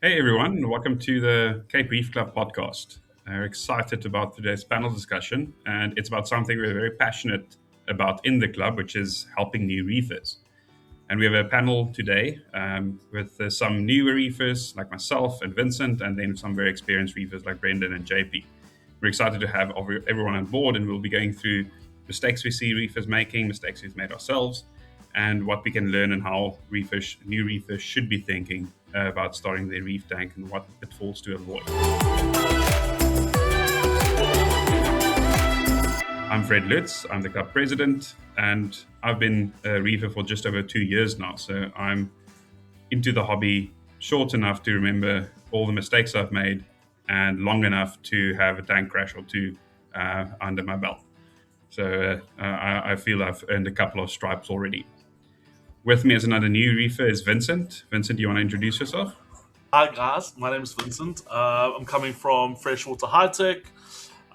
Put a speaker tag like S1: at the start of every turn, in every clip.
S1: Hey everyone, welcome to the Cape Reef Club podcast. We're excited about today's panel discussion, and it's about something we're very passionate about in the club, which is helping new reefers. And we have a panel today with some newer reefers like myself and Vincent, and then some very experienced reefers like Brendan and JP. We're excited to have everyone on board, and we'll be going through mistakes we see reefers making, mistakes we've made ourselves, and what we can learn and how new reefers should be thinking about starting their reef tank and what pitfalls to avoid. I'm Fred Lutz, I'm the club president, and I've been a reefer for just over 2 years now. So I'm into the hobby short enough to remember all the mistakes I've made and long enough to have a tank crash or two under my belt. So I feel I've earned a couple of stripes already. With me as another new reefer is Vincent. Vincent, do you want to introduce yourself?
S2: Hi guys, my name is Vincent. I'm coming from Freshwater High Tech.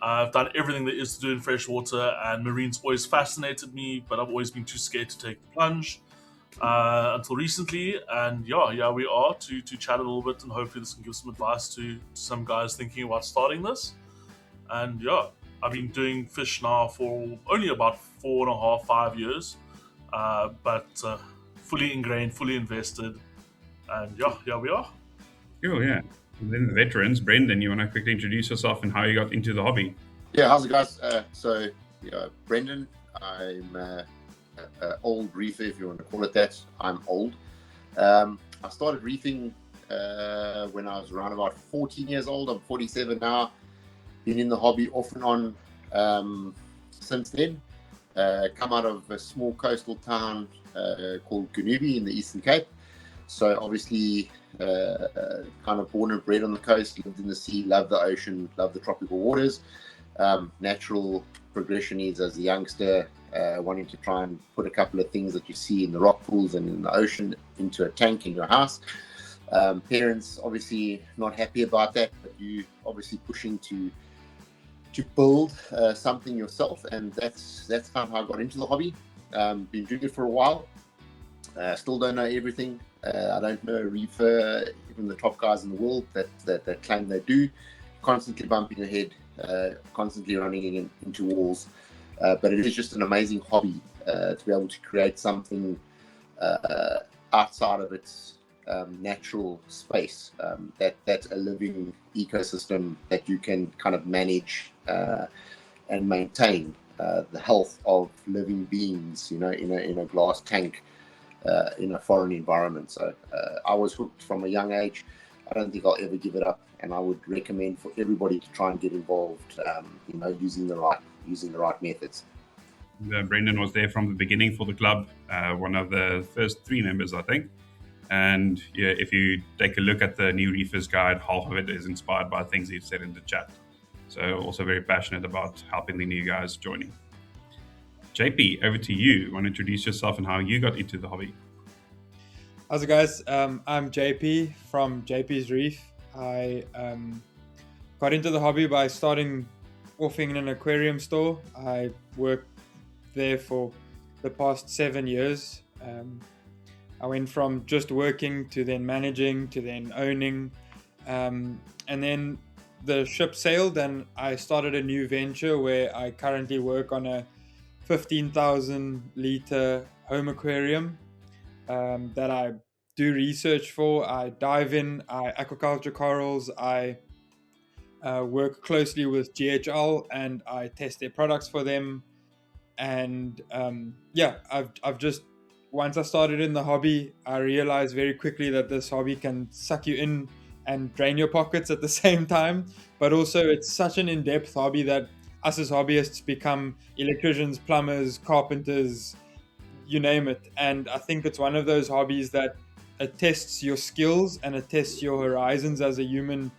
S2: I've done everything there is to do in freshwater, and marine's always fascinated me, but I've always been too scared to take the plunge until recently. And yeah, we are to chat a little bit, and hopefully this can give some advice to some guys thinking about starting this. And yeah, I've been doing fish now for only about 4.5, 5 years, but fully ingrained, fully invested, and yeah, we are.
S1: Oh, yeah. And then the veterans, Brendan, you want to quickly introduce yourself and how you got into the hobby?
S3: Yeah, how's it, guys? Brendan. I'm old reefer, if you want to call it that. I'm old. I started reefing when I was around about 14 years old. I'm 47 now. Been in the hobby off and on since then. Come out of a small coastal town called Gunubi in the Eastern Cape. So obviously, kind of born and bred on the coast, lived in the sea, love the ocean, love the tropical waters. Natural progression is as a youngster wanting to try and put a couple of things that you see in the rock pools and in the ocean into a tank in your house. Parents obviously not happy about that, but you obviously pushing to build something yourself, and that's kind of how I got into the hobby. Been doing it for a while. Still don't know everything. I don't know a reefer, even the top guys in the world that claim they do. Constantly bumping your head, constantly running into walls. But it is just an amazing hobby to be able to create something outside of its natural space. That's a living ecosystem that you can kind of manage and maintain the health of living beings, in a glass tank. In a foreign environment. So I was hooked from a young age. I don't think I'll ever give it up, and I would recommend for everybody to try and get involved. Using the right methods.
S1: Brendan was there from the beginning for the club, one of the first three members, I think. And yeah, if you take a look at the new Reefers Guide, half of it is inspired by things he's said in the chat. So also very passionate about helping the new guys joining. JP, over to you. Want to introduce yourself and how you got into the hobby?
S4: How's it, guys? I'm JP from JP's Reef. I got into the hobby by starting off in an aquarium store. I worked there for the past 7 years. I went from just working to then managing to then owning. And then the ship sailed and I started a new venture where I currently work on a 15,000 liter home aquarium that I do research for. I dive in, I aquaculture corals, I work closely with GHL and I test their products for them. And I've just, once I started in the hobby, I realized very quickly that this hobby can suck you in and drain your pockets at the same time. But also, it's such an in depth hobby that us as hobbyists become electricians, plumbers, carpenters, you name it. And I think it's one of those hobbies that it tests your skills and it tests your horizons as a human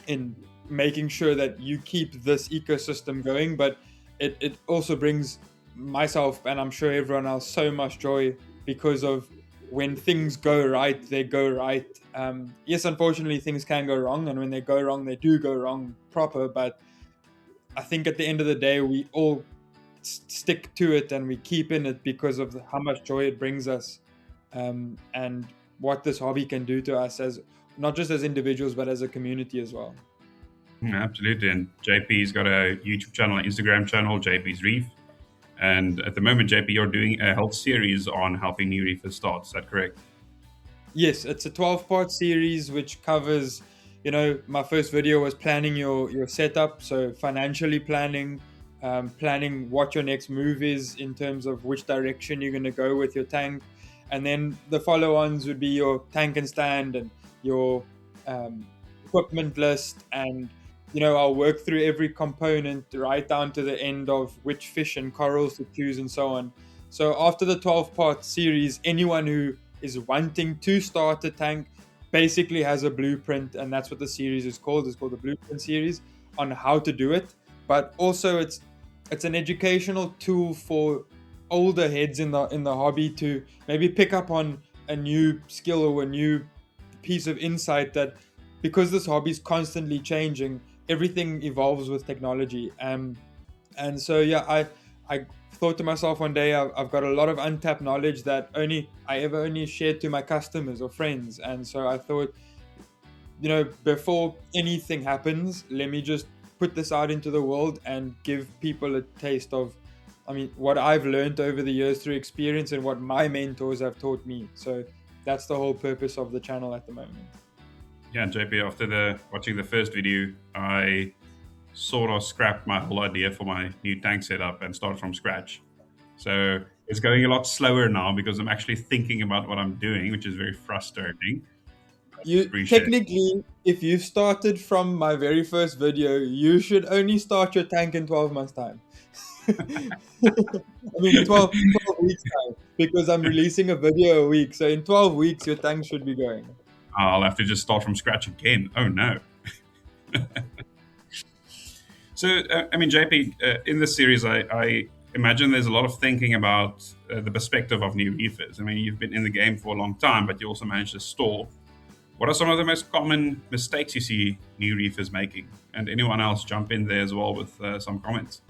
S4: in making sure that you keep this ecosystem going. But it also brings myself, and I'm sure everyone else, so much joy because of when things go right, they go right. Yes, unfortunately, things can go wrong. And when they go wrong, they do go wrong proper. But I think at the end of the day, we all stick to it and we keep in it because of how much joy it brings us, and what this hobby can do to us as not just as individuals, but as a community as well.
S1: Absolutely. And JP's got a YouTube channel, an Instagram channel, JP's Reef. And at the moment, JP, you're doing a health series on helping new reefers start. Is that correct?
S4: Yes, it's a 12-part series which covers, my first video was planning your setup. So financially planning, planning what your next move is in terms of which direction you're going to go with your tank. And then the follow-ons would be your tank and stand and your equipment list. And, I'll work through every component right down to the end of which fish and corals to choose and so on. So after the 12-part series, anyone who is wanting to start a tank basically has a blueprint, and that's what the series is called. It's called the Blueprint Series, on how to do it. But also it's an educational tool for older heads in the hobby to maybe pick up on a new skill or a new piece of insight, that because this hobby is constantly changing, everything evolves with technology. And so I thought to myself one day, I've got a lot of untapped knowledge that I ever only shared to my customers or friends. And so I thought, before anything happens, let me just put this out into the world and give people a taste of, what I've learned over the years through experience and what my mentors have taught me. So that's the whole purpose of the channel at the moment.
S1: Yeah, JP, after watching the first video, I sort of scrapped my whole idea for my new tank setup and started from scratch. So it's going a lot slower now because I'm actually thinking about what I'm doing, which is very frustrating.
S4: Technically, if you started from my very first video, you should only start your tank in 12 months time. 12 weeks time, because I'm releasing a video a week. So in 12 weeks, your tank should be going.
S1: I'll have to just start from scratch again. Oh no. So, JP, in this series, I imagine there's a lot of thinking about the perspective of new reefers. You've been in the game for a long time, but you also managed to store. What are some of the most common mistakes you see new reefers making? And anyone else jump in there as well with some comments.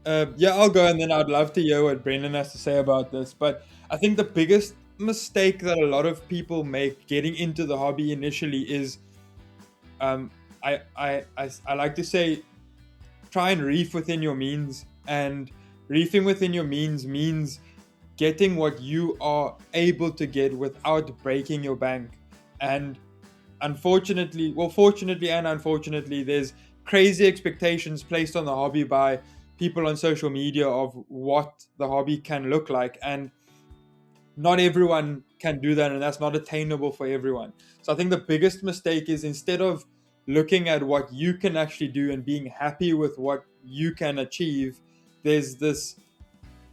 S4: I'll go, and then I'd love to hear what Brendan has to say about this. But I think the biggest mistake that a lot of people make getting into the hobby initially is, I like to say, try and reef within your means. And reefing within your means getting what you are able to get without breaking your bank. And fortunately and unfortunately, there's crazy expectations placed on the hobby by people on social media of what the hobby can look like. And not everyone can do that, and that's not attainable for everyone. So I think the biggest mistake is, instead of looking at what you can actually do and being happy with what you can achieve, there's this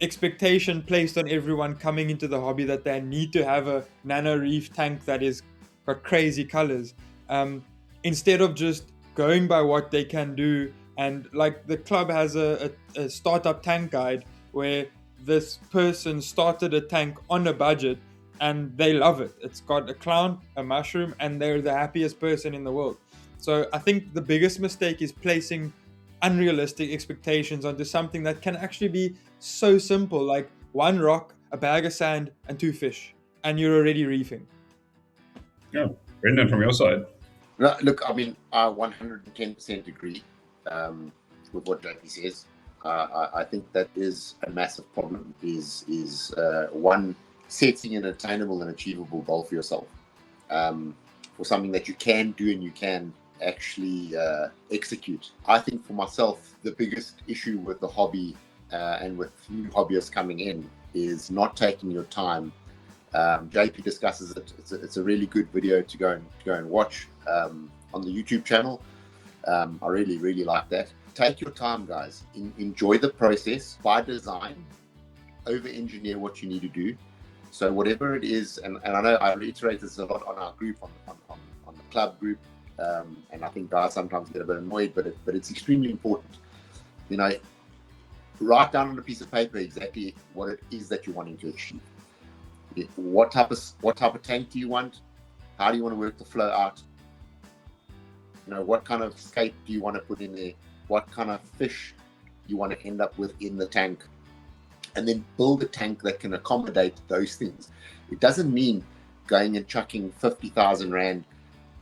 S4: expectation placed on everyone coming into the hobby that they need to have a nano reef tank that is got crazy colors, instead of just going by what they can do. And like the club has a startup tank guide where this person started a tank on a budget and they love it. It's got a clown, a mushroom, and they're the happiest person in the world. So I think the biggest mistake is placing unrealistic expectations onto something that can actually be so simple, like one rock, a bag of sand, and 2 fish, and you're already reefing.
S1: Yeah, Brendan, from your side.
S3: No, look, I 110% agree with what JP says. I think that is a massive problem. Is one, setting an attainable and achievable goal for yourself, for something that you can do and you can actually execute. I think for myself, the biggest issue with the hobby and with new hobbyists coming in is not taking your time. JP discusses it. It's a really good video to go and watch on the YouTube channel. I really like that. Take your time, guys. Enjoy the process. By design, over-engineer what you need to do. So whatever it is, and I know I reiterate this a lot on our group, on the club group, and I think guys sometimes get a bit annoyed, but it's extremely important. Write down on a piece of paper exactly what it is that you're wanting to achieve. What type of tank do you want? How do you want to work the flow out? What kind of scape do you want to put in there? What kind of fish you want to end up with in the tank? And then build a tank that can accommodate those things. It doesn't mean going and chucking 50,000 Rand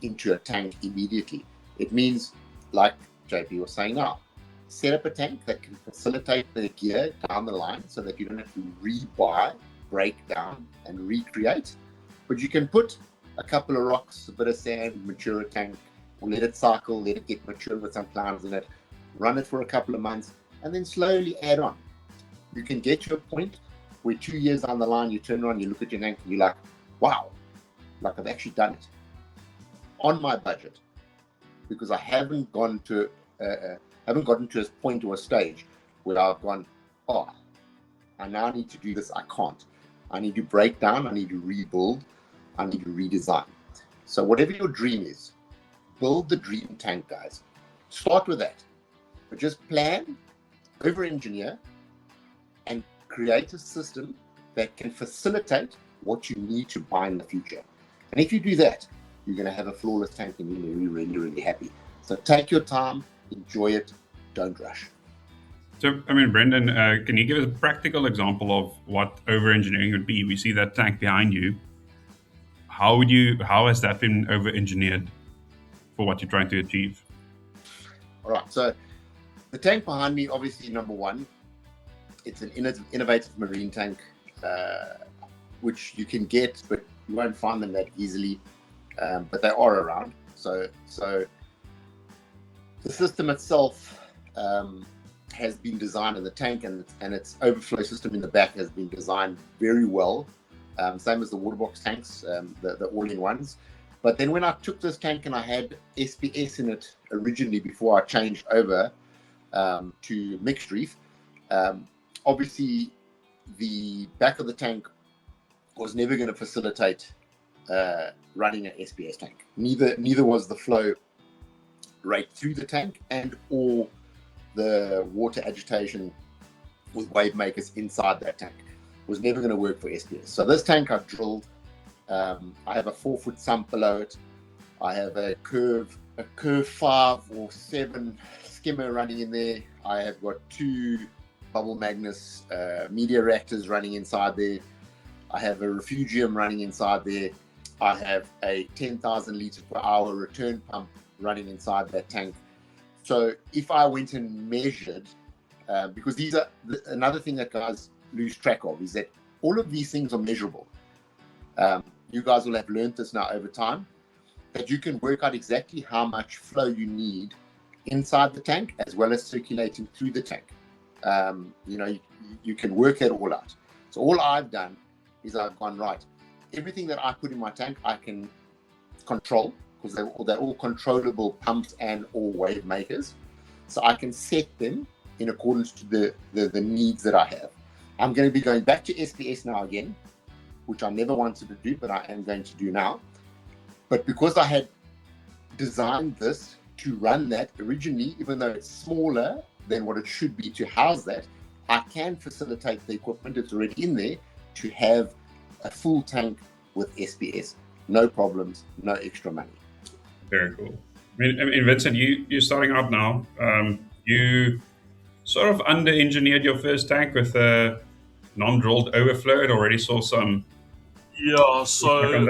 S3: into a tank immediately. It means, like JP was saying now, set up a tank that can facilitate the gear down the line so that you don't have to rebuy, break down, and recreate. But you can put a couple of rocks, a bit of sand, mature a tank, or let it cycle, let it get mature with some plants in it, run it for a couple of months, and then slowly add on. You can get to a point where 2 years down the line, you turn around, you look at your tank, and you're like, wow, like I've actually done it on my budget, because I haven't gotten to a point or a stage where I've gone, oh, I now need to do this. I can't. I need to break down. I need to rebuild. I need to redesign. So whatever your dream is, build the dream tank, guys. Start with that. But just plan, over-engineer, and create a system that can facilitate what you need to buy in the future. And if you do that, you're going to have a flawless tank and you're going to be really, really happy. So take your time, enjoy it, don't rush.
S1: So, I mean, Brendan, can you give us a practical example of what over-engineering would be? We see that tank behind you. How has that been over-engineered for what you're trying to achieve?
S3: All right, so the tank behind me, obviously, number one, it's an innovative marine tank, which you can get, but you won't find them that easily, but they are around. So the system itself has been designed in the tank, and its overflow system in the back has been designed very well. Same as the water box tanks, the all-in-ones. But then when I took this tank and I had SPS in it originally before I changed over to mixed reef, obviously the back of the tank was never going to facilitate running an SPS tank. Neither was the flow rate through the tank and or the water agitation with wave makers inside that tank was never going to work for SPS. So this tank I've drilled. I have a 4-foot sump below it. I have a curve 5 or 7 skimmer running in there. I have got 2 bubble Magnus media reactors running inside there. I have a refugium running inside there. I have a 10,000 litre per hour return pump running inside that tank. So if I went and measured, because these are another thing that guys lose track of, is that all of these things are measurable. You guys will have learned this now over time, that you can work out exactly how much flow you need inside the tank as well as circulating through the tank. You can work that all out. So all I've done is I've gone, right, everything that I put in my tank I can control, because they're all controllable pumps and or wave makers. So I can set them in accordance to the needs that I have. I'm going to be going back to SPS now again, which I never wanted to do, but I am going to do now. But because I had designed this to run that originally, even though it's smaller than what it should be to house that, I can facilitate the equipment that's already in there to have a full tank with SPS. No problems, no extra money.
S1: Very cool. I mean Vincent, you're starting out now. You sort of under-engineered your first tank with a non-drilled overflow and already saw some.
S2: Yeah, so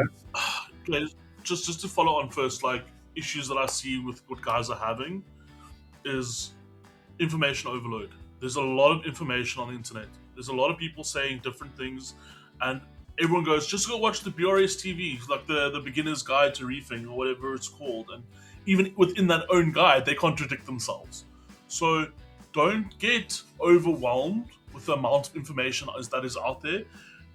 S2: okay, just to follow on first, like issues that I see with what guys are having is information overload. There's a lot of information on the internet. There's a lot of people saying different things, and everyone goes, just go watch the BRS TV, like the beginner's guide to reefing or whatever it's called. And even within that own guide, they contradict themselves. So don't get overwhelmed with the amount of information that is out there.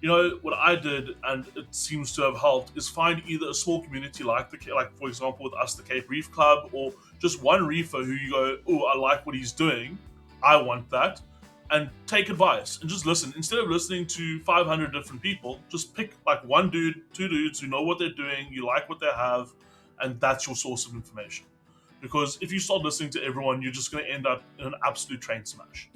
S2: You know, what I did, and it seems to have helped, is find either a small community like for example, with us, the Cape Reef Club, or just one reefer who you go, oh, I like what he's doing, I want that, and take advice and just listen. Instead of listening to 500 different people, just pick like one dude, 2 dudes who know what they're doing, you like what they have, and that's your source of information. Because if you start listening to everyone, you're just going to end up in an absolute train smash.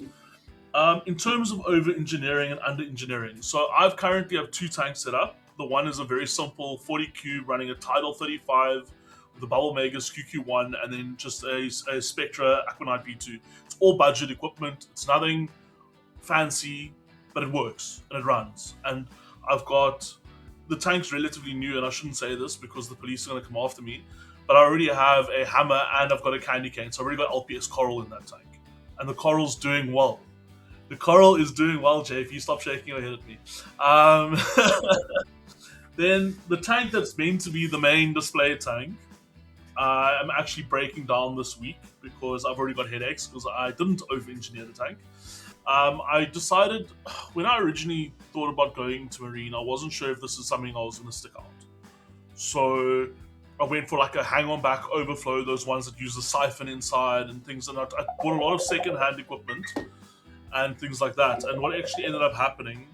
S2: In terms of over-engineering and under-engineering, so I've currently have 2 tanks set up. The one is a very simple 40 cube running a Tidal 35 with a Bubble Magus QQ1 and then just a Spectra Aquanite V2. It's all budget equipment. It's nothing fancy, but it works and it runs. And I've got the tank's relatively new, and I shouldn't say this because the police are going to come after me, but I already have a hammer and I've got a candy cane, so I've already got LPS coral in that tank, and the coral's doing well. The coral is doing well, Jay. If you stop shaking your head at me. Then the tank that's meant to be the main display tank, I'm actually breaking down this week because I've already got headaches because I didn't over-engineer the tank. I decided when I originally thought about going to marine, I wasn't sure if this is something I was going to stick out. So I went for like a hang-on back overflow, those ones that use the siphon inside and things. And I bought a lot of second-hand equipment and things like that. And what actually ended up happening,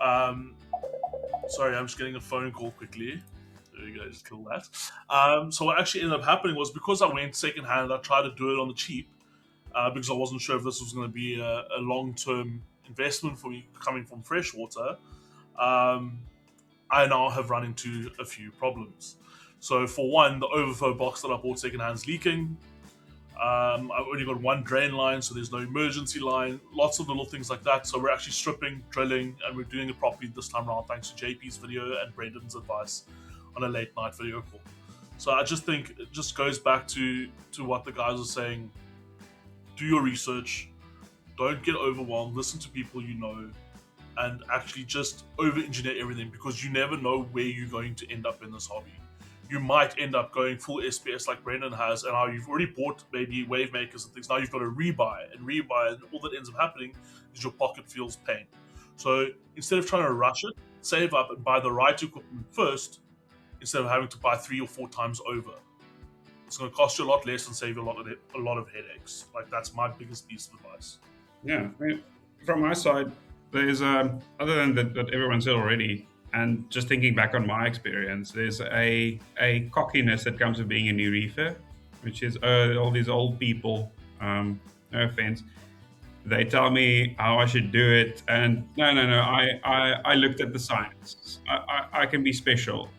S2: sorry, I'm just getting a phone call quickly. There you go, just kill that. So what actually ended up happening was because I went second-hand, I tried to do it on the cheap because I wasn't sure if this was going to be a long-term investment for me coming from freshwater. I now have run into a few problems. So for one, the overflow box that I bought second-hand is leaking. I've only got one drain line, so there's no emergency line. Lots of little things like that. So we're actually stripping, drilling, and we're doing it properly this time around thanks to JP's video and Brendan's advice on a late night video call. So I just think it just goes back to what the guys are saying. Do your research. Don't get overwhelmed. Listen to people you know. And actually just over-engineer everything because you never know where you're going to end up in this hobby. You might end up going full SPS like Brendan has, and now you've already bought maybe wave makers and things. Now you've got to rebuy, and all that ends up happening is your pocket feels pain. So instead of trying to rush it, save up and buy the right equipment first, instead of having to buy 3 or 4 times over. It's going to cost you a lot less and save you a lot of headaches. Like that's my biggest piece of advice.
S1: Yeah, I mean, from my side, there's other than that everyone said already, and just thinking back on my experience, there's a cockiness that comes with being a new reefer, which is all these old people. No offense, they tell me how I should do it, and no. I looked at the science. I can be special.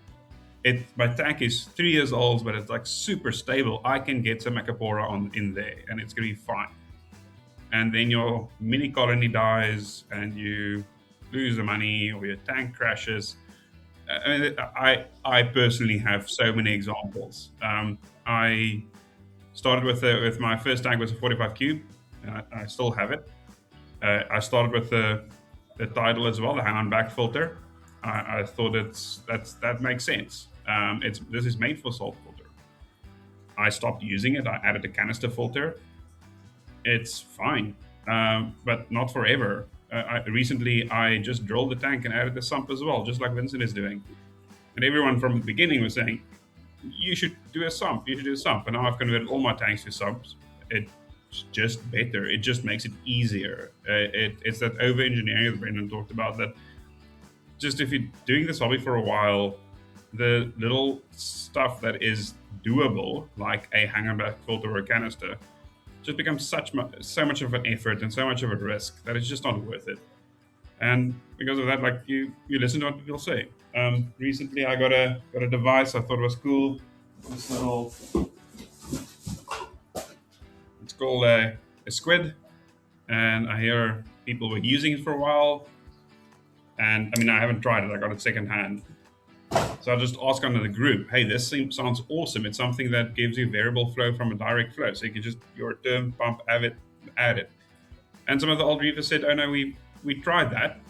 S1: My tank is 3 years old, but it's like super stable. I can get some Acapora in there, and it's gonna be fine. And then your mini colony dies and you lose the money or your tank crashes. I personally have so many examples. I started with my first tank was a 45 cube. I still have it. I started with the Tidal as well, the hang-on back filter. I thought that makes sense. This is made for saltwater. I stopped using it. I added a canister filter. It's fine, but not forever. Recently, I just drilled the tank and added the sump as well, just like Vincent is doing. And everyone from the beginning was saying, you should do a sump, And now I've converted all my tanks to sumps. It's just better. It just makes it easier. It's that over-engineering that Brendan talked about, that just if you're doing this hobby for a while, the little stuff that is doable, like a hang-on back filter or a canister, just becomes so much of an effort and so much of a risk that it's just not worth it. And because of that, like you listen to what people say. Recently, I got a device I thought was cool. This little, it's called a squid, and I hear people were using it for a while. And I mean, I haven't tried it. I got it secondhand. So I just ask under the group, hey, this sounds awesome. It's something that gives you variable flow from a direct flow. So you can just, your term pump, add it. And some of the old reefers said, oh no, we tried that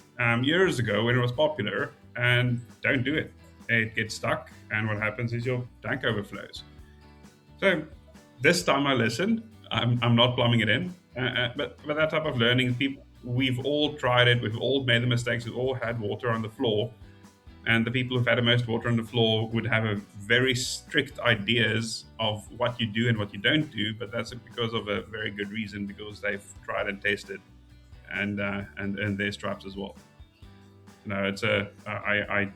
S1: years ago when it was popular, and don't do it. It gets stuck, and what happens is your tank overflows. So this time I listened. I'm not plumbing it in. But that type of learning, we've all tried it. We've all made the mistakes. We've all had water on the floor. And the people who've had the most water on the floor would have a very strict ideas of what you do and what you don't do, but that's because of a very good reason, because they've tried and tested and earned their stripes as well. No, I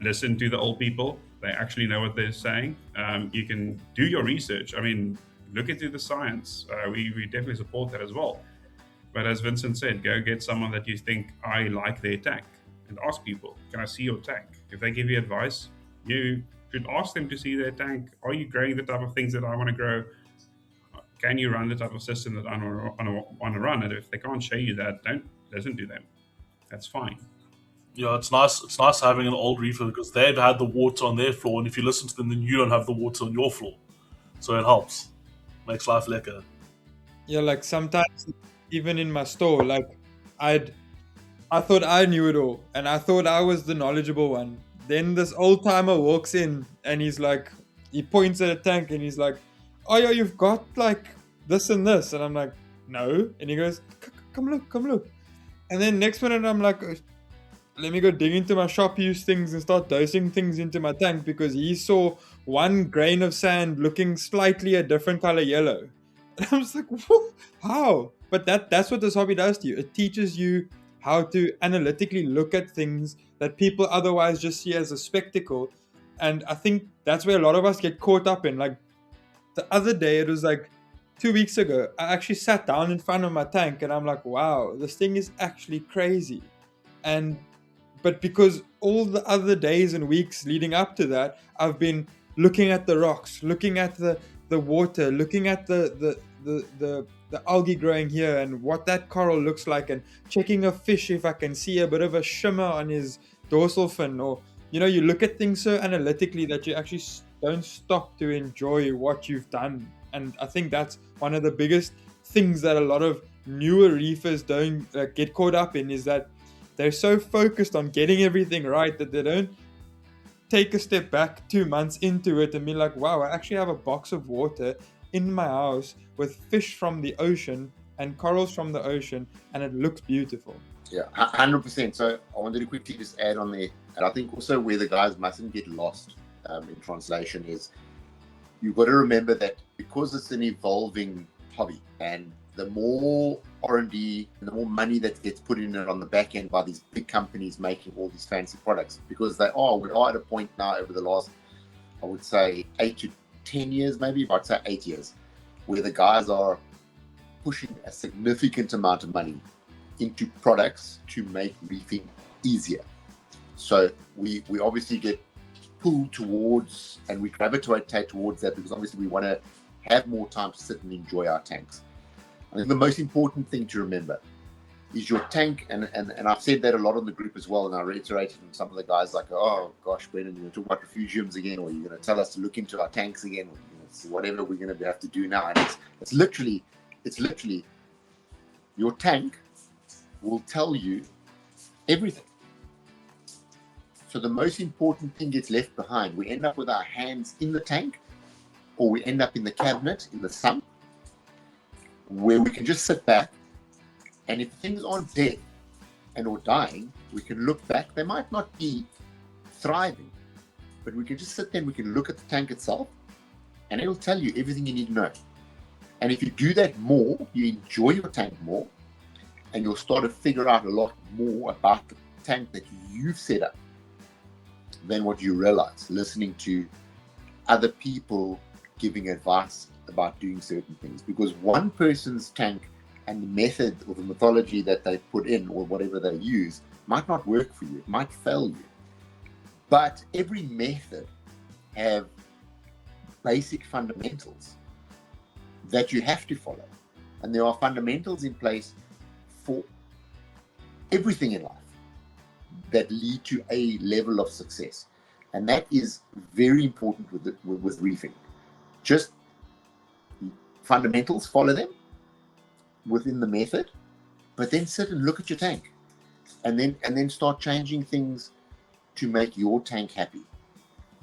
S1: listen to the old people. They actually know what they're saying. You can do your research. I mean, look into the science. We definitely support that as well. But as Vincent said, go get someone that you think, I like their tank. And ask people, can I see your tank? If they give you advice, you should ask them to see their tank. Are you growing the type of things that I want to grow? Can you run the type of system that I want to run? And if they can't show you that, don't listen to them. That's fine.
S2: Yeah, it's nice. It's nice having an old reefer because they've had the water on their floor, and if you listen to them, then you don't have the water on your floor, so it helps, makes life lekker.
S4: Yeah, like sometimes even in my store, like I'd I thought I knew it all and I thought I was the knowledgeable one. Then this old timer walks in and he's like, he points at a tank and he's like, "Oh yeah, you've got like this and this," and I'm like, "No," and he goes, "Come look, come look," and then next minute I'm like, let me go dig into my shop use things and start dosing things into my tank because he saw one grain of sand looking slightly a different color yellow. And I'm just like, "Whoa, how?" But that's what this hobby does to you. It teaches you how to analytically look at things that people otherwise just see as a spectacle. And I think that's where a lot of us get caught up in. Like the other day, it was like 2 weeks ago, I actually sat down in front of my tank and I'm like, wow, this thing is actually crazy. And but because all the other days and weeks leading up to that, I've been looking at the rocks, looking at the water, looking at the algae growing here and what that coral looks like, and checking a fish if I can see a bit of a shimmer on his dorsal fin, or you look at things so analytically that you actually don't stop to enjoy what you've done. And I think that's one of the biggest things that a lot of newer reefers don't get caught up in, is that they're so focused on getting everything right that they don't take a step back 2 months into it and be like, wow, I actually have a box of water in my house with fish from the ocean and corals from the ocean, and it looks beautiful.
S3: Yeah, 100%. So I wanted to quickly just add on there, and I think also where the guys mustn't get lost in translation is, you've got to remember that because it's an evolving hobby, and the more R&D and the more money that gets put in it on the back end by these big companies making all these fancy products, because we are at a point now over the last, I would say, 8 to 10 years, maybe, but I'd say 8 years, where the guys are pushing a significant amount of money into products to make reefing easier. So we obviously get pulled towards, and we gravitate towards that because obviously we want to have more time to sit and enjoy our tanks. I think the most important thing to remember is your tank, and I've said that a lot on the group as well, and I reiterated, and some of the guys like, oh gosh, Brendan, you're going to talk about refugiums again, or you're going to tell us to look into our tanks again, or whatever we're going to have to do now. And it's literally your tank will tell you everything. So the most important thing gets left behind. We end up with our hands in the tank, or we end up in the cabinet, in the sump, where we can just sit back, and if things aren't dead and or dying, we can look back. They might not be thriving, but we can just sit there and we can look at the tank itself, and it'll tell you everything you need to know. And if you do that more, you enjoy your tank more, and you'll start to figure out a lot more about the tank that you've set up than what you realize listening to other people giving advice about doing certain things. Because one person's tank and the method or the methodology that they put in or whatever they use might not work for you, it might fail you. But every method have basic fundamentals that you have to follow. And there are fundamentals in place for everything in life that lead to a level of success. And that is very important with reefing. Just fundamentals, follow them within the method, but then sit and look at your tank, and then start changing things to make your tank happy.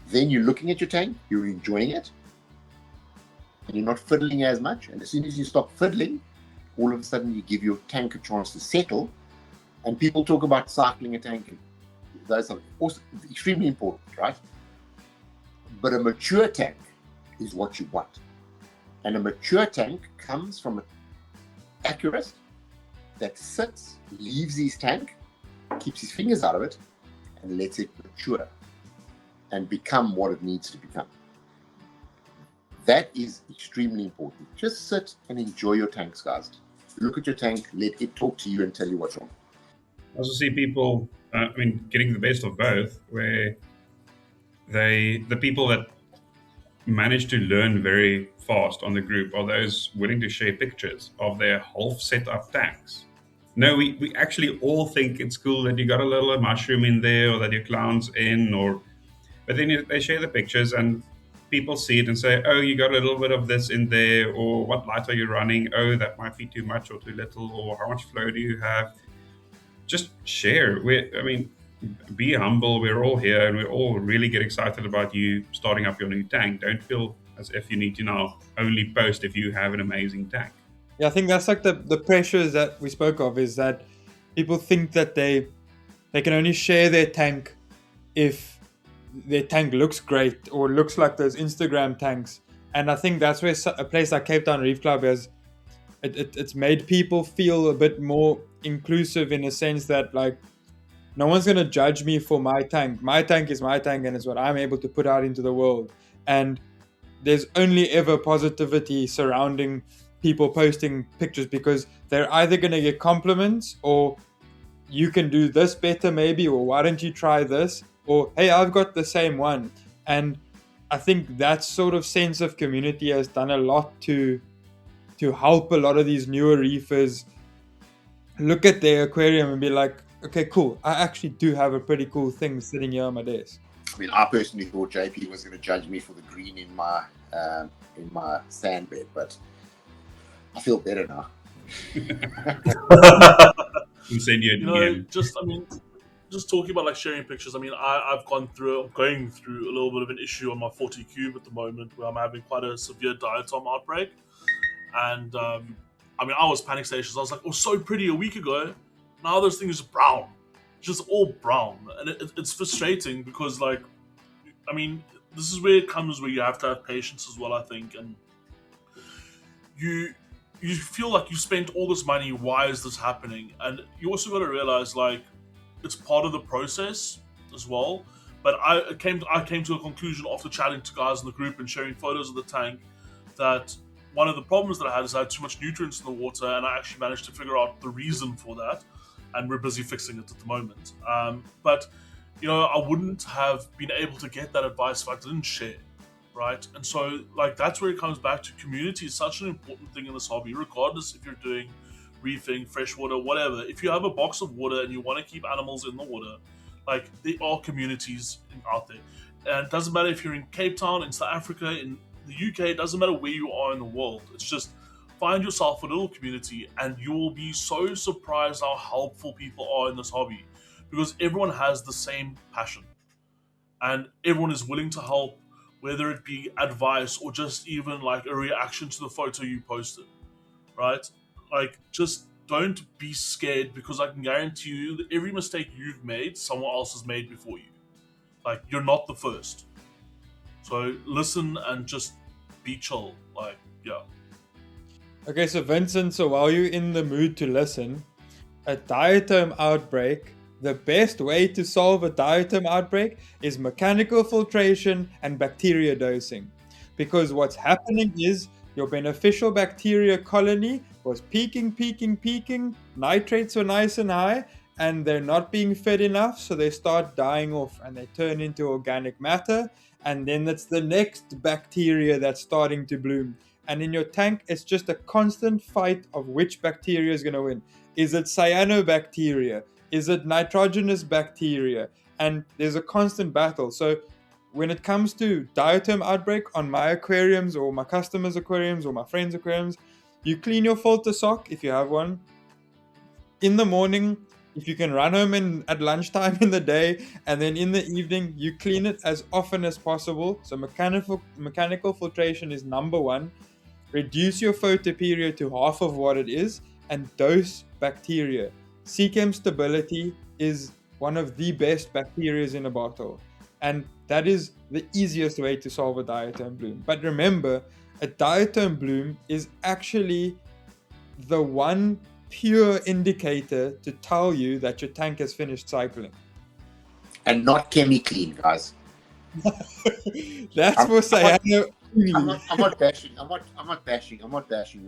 S3: Then you're looking at your tank, you're enjoying it, and you're not fiddling as much. And as soon as you stop fiddling, all of a sudden you give your tank a chance to settle. And people talk about cycling a tank. Those are also extremely important, right? But a mature tank is what you want. And a mature tank comes from an accurist that sits, leaves his tank, keeps his fingers out of it, and lets it mature and become what it needs to become. That is extremely important. Just sit and enjoy your tanks, guys. Look at your tank, let it talk to you and tell you what's wrong.
S1: I also see people, getting the best of both, where the people that manage to learn very fast on the group are those willing to share pictures of their half set up tanks No, we actually all think it's cool that you got a little mushroom in there or that your clown's in, or but then they share the pictures and people see it and say, oh, you got a little bit of this in there, or what light are you running? Oh, that might be too much or too little, or how much flow do you have? Just share. I mean, be humble. We're all here and we all really get excited about you starting up your new tank. Don't feel as if you need to now only post if you have an amazing tank.
S4: Yeah, I think that's like the pressures that we spoke of, is that people think that they can only share their tank if their tank looks great or looks like those Instagram tanks. And I think that's where a place like Cape Town Reef Club has it's made people feel a bit more inclusive, in a sense that, like, no one's going to judge me for my tank. My tank is my tank, and it's what I'm able to put out into the world. And there's only ever positivity surrounding people posting pictures, because they're either going to get compliments, or you can do this better maybe, or why don't you try this, or hey, I've got the same one. And I think that sort of sense of community has done a lot to help a lot of these newer reefers look at their aquarium and be like, okay, cool, I actually do have a pretty cool thing sitting here on my desk.
S3: I mean, I personally thought JP was going to judge me for the green in my sand bed, but I feel better now.
S1: We'll send you an DM.
S2: Just talking about like sharing pictures. I mean, I'm going through a little bit of an issue on my 40 cube at the moment, where I'm having quite a severe diatom outbreak. And I mean, I was panic stations. I was like, it was so pretty a week ago. Now this thing is brown, just all brown, and it's frustrating because, like, I mean, this is where it comes where you have to have patience as well, I think, and you feel like you spent all this money. Why is this happening? And you also got to realize, like, it's part of the process as well. But I came to a conclusion after chatting to guys in the group and sharing photos of the tank that one of the problems that I had is I had too much nutrients in the water, and I actually managed to figure out the reason for that, and we're busy fixing it at the moment. But, you know, I wouldn't have been able to get that advice if I didn't share, right? And so, like, that's where it comes back to community is such an important thing in this hobby, regardless if you're doing reefing, freshwater, whatever. If you have a box of water and you want to keep animals in the water, like, there are communities out there. And it doesn't matter if you're in Cape Town, in South Africa, in the UK, it doesn't matter where you are in the world. It's just find yourself a little community, and you will be so surprised how helpful people are in this hobby, because everyone has the same passion and everyone is willing to help, whether it be advice or just even like a reaction to the photo you posted, right? Like, just don't be scared, because I can guarantee you that every mistake you've made, someone else has made before you. Like, you're not the first. So listen and just be chill. Like, yeah.
S4: Okay, so Vincent, so while you're in the mood to listen, a diatom outbreak, the best way to solve a diatom outbreak is mechanical filtration and bacteria dosing. Because what's happening is your beneficial bacteria colony was peaking, nitrates were nice and high, and they're not being fed enough, so they start dying off and they turn into organic matter, and then it's the next bacteria that's starting to bloom. And in your tank, it's just a constant fight of which bacteria is going to win. Is it cyanobacteria? Is it nitrogenous bacteria? And there's a constant battle. So when it comes to diatom outbreak on my aquariums or my customers' aquariums or my friends' aquariums, you clean your filter sock if you have one. In the morning, if you can run home at lunchtime in the day, and then in the evening, you clean it as often as possible. So mechanical filtration is number one. Reduce your photoperiod to half of what it is, and dose bacteria. Chem stability is one of the best bacteria in a bottle, and that is the easiest way to solve a diatom bloom. But remember, a diatom bloom is actually the one pure indicator to tell you that your tank has finished cycling.
S3: And not chemically, guys.
S4: That's for cyano.
S3: I'm not bashing. I'm not bashing.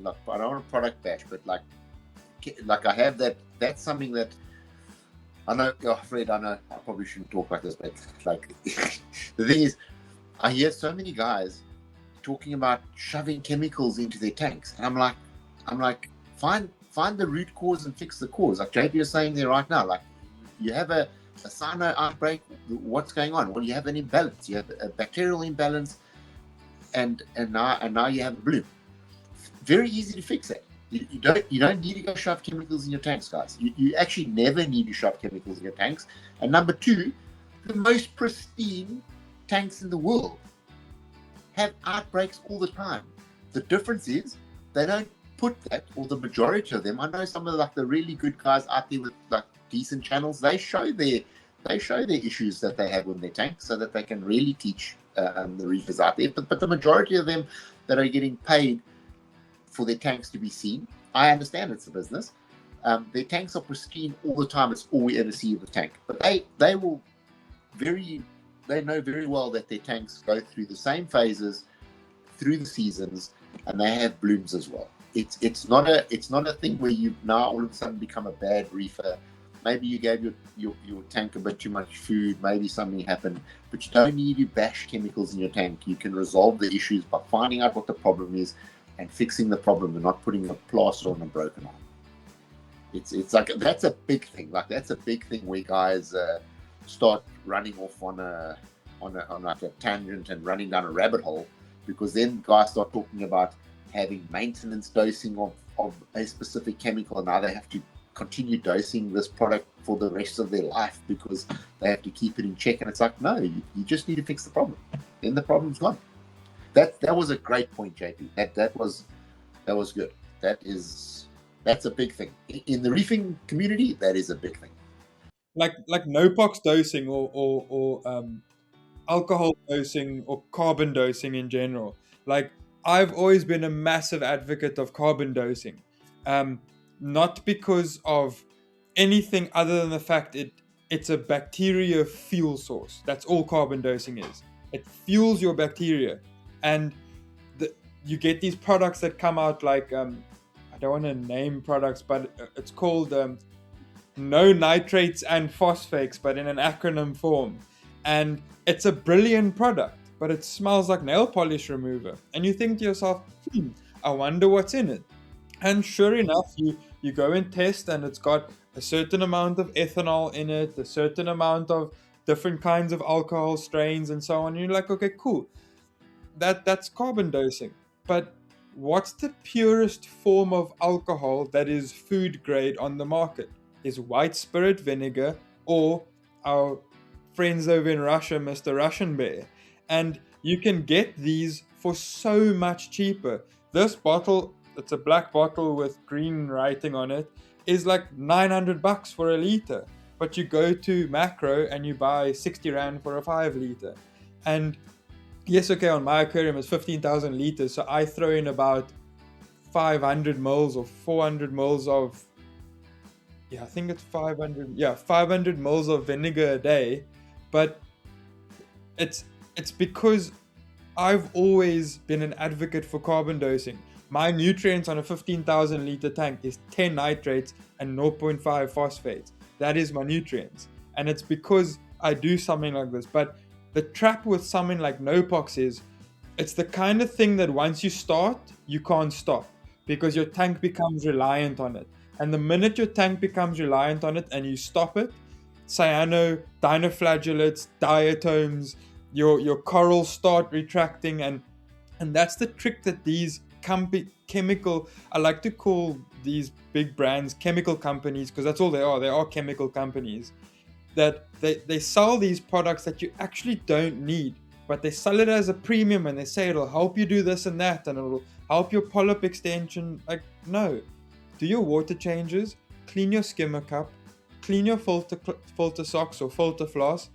S3: Like, I don't want a product bash, but like I have that. That's something that I know. Oh, Fred, I know I probably shouldn't talk like this, but like the thing is, I hear so many guys talking about shoving chemicals into their tanks, and I'm like, find find the root cause and fix the cause. Like JP is saying there right now, like you have a cyano outbreak, what's going on? Well, you have an imbalance, you have a bacterial imbalance, and now you have a bloom. Very easy to fix that. You don't need to go shove chemicals in your tanks, guys. You actually never need to shove chemicals in your tanks. And number two, the most pristine tanks in the world have outbreaks all the time. The difference is they don't put that, or the majority of them. I know some of the really good guys out there with like decent channels. They show their issues that they have with their tanks, so that they can really teach the reefers out there. But the majority of them that are getting paid for their tanks to be seen, I understand it's a business. Their tanks are pristine all the time. It's all we ever see of the tank. But they know very well that their tanks go through the same phases through the seasons, and they have blooms as well. It's not a thing where you now all of a sudden become a bad reefer. Maybe you gave your tank a bit too much food, maybe something happened, but you don't need to bash chemicals in your tank. You can resolve the issues by finding out what the problem is and fixing the problem, and not putting a plaster on a broken arm. It's like that's a big thing. Like that's a big thing where guys start running off on like a tangent and running down a rabbit hole, because then guys start talking about having maintenance dosing of a specific chemical, and now they have to continue dosing this product for the rest of their life because they have to keep it in check. And it's like, no, you just need to fix the problem, then the problem's gone. That was a great point, JP. That was good. That's a big thing in the reefing community. That is a big thing.
S4: Like no-pox dosing or alcohol dosing or carbon dosing in general. Like I've always been a massive advocate of carbon dosing, not because of anything other than the fact it's a bacteria fuel source. That's all carbon dosing is. It fuels your bacteria. And you get these products that come out like, I don't want to name products, but it's called no nitrates and phosphates, but in an acronym form. And it's a brilliant product, but it smells like nail polish remover. And you think to yourself, I wonder what's in it. And sure enough, you go and test, and it's got a certain amount of ethanol in it, a certain amount of different kinds of alcohol strains and so on. And you're like, okay, cool. That's carbon dosing. But what's the purest form of alcohol that is food grade on the market? Is white spirit vinegar, or our friends over in Russia, Mr. Russian Bear. And you can get these for so much cheaper. This bottle, it's a black bottle with green writing on it, is like $900 for a liter. But you go to Macro and you buy 60 Rand for a 5 liter. And yes, okay, on my aquarium it's 15,000 liters, so I throw in about 500 mils or 400 mils of, I think it's 500 mils of vinegar a day. But it's because I've always been an advocate for carbon dosing. My nutrients on a 15,000 liter tank is 10 nitrates and 0.5 phosphates. That is my nutrients. And it's because I do something like this. But the trap with something like no-pox is it's the kind of thing that once you start, you can't stop because your tank becomes reliant on it. And the minute your tank becomes reliant on it and you stop it, cyano, dinoflagellates, diatoms, your corals start retracting, and that's the trick that these chemical, I like to call these big brands chemical companies, because that's all they are chemical companies, that they sell these products that you actually don't need, but they sell it as a premium and they say it'll help you do this and that and it'll help your polyp extension. Like, no, do your water changes, clean your skimmer cup, clean your filter socks or filter floss,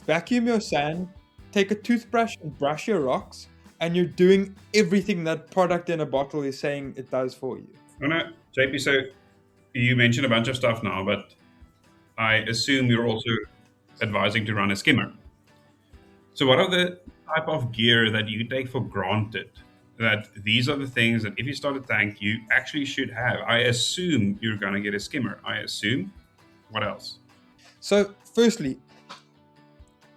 S4: vacuum your sand, take a toothbrush and brush your rocks, and you're doing everything that product in a bottle is saying it does for you.
S1: No, JP, so you mentioned a bunch of stuff now, but I assume you're also advising to run a skimmer. So what are the type of gear that you take for granted that these are the things that if you start a tank, you actually should have? I assume you're going to get a skimmer. I assume. What else?
S4: So firstly,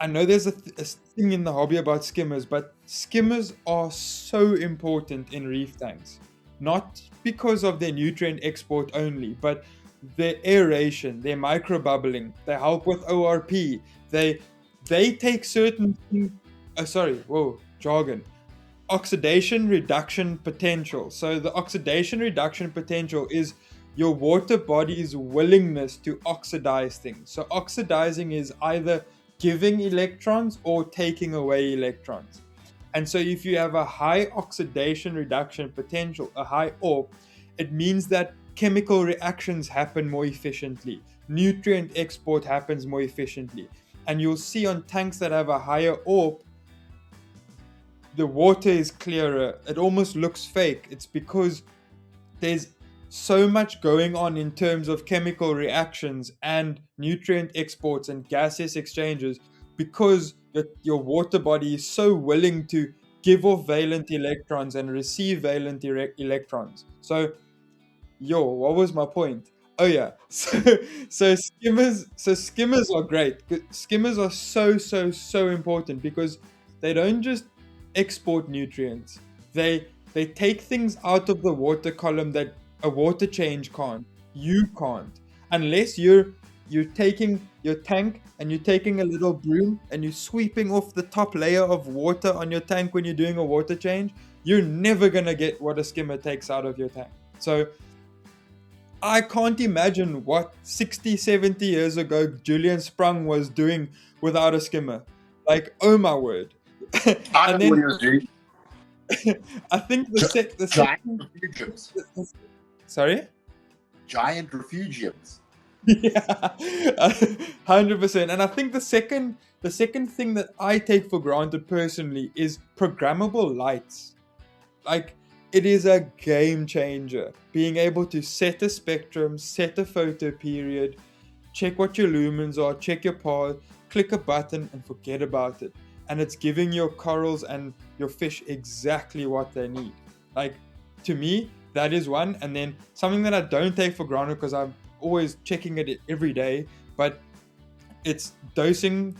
S4: I know there's a thing in the hobby about skimmers, but skimmers are so important in reef tanks. not because of their nutrient export only, but their aeration, their microbubbling. They help with ORP. They take certain jargon. Oxidation reduction potential. So the oxidation reduction potential is your water body's willingness to oxidize things. So oxidizing is either giving electrons or taking away electrons. And so if you have a high oxidation reduction potential, a high ORP, it means that chemical reactions happen more efficiently. Nutrient export happens more efficiently. And you'll see on tanks that have a higher ORP, the water is clearer. It almost looks fake. It's because there's so much going on in terms of chemical reactions and nutrient exports and gaseous exchanges, because your water body is so willing to give off valent electrons and receive valent electrons. So, what was my point? Oh yeah, so skimmers are great. Skimmers are so important because they don't just export nutrients. They take things out of the water column that a water change can't. You can't, unless you're taking your tank and you're taking a little broom and you're sweeping off the top layer of water on your tank when you're doing a water change. You're never gonna get what a skimmer takes out of your tank. So I can't imagine what 60, 70 years ago Julian Sprung was doing without a skimmer. Like, oh my word.
S3: I know what he was doing.
S4: I think
S3: Giant refugiums.
S4: Sorry?
S3: Giant refugiums.
S4: Yeah, 100%. And I think the second thing that I take for granted personally is programmable lights. Like, it is a game changer. Being able to set a spectrum, set a photo period, check what your lumens are, check your path, click a button and forget about it. And it's giving your corals and your fish exactly what they need. Like, to me, that is one. And then something that I don't take for granted because I'm always checking it every day, but it's dosing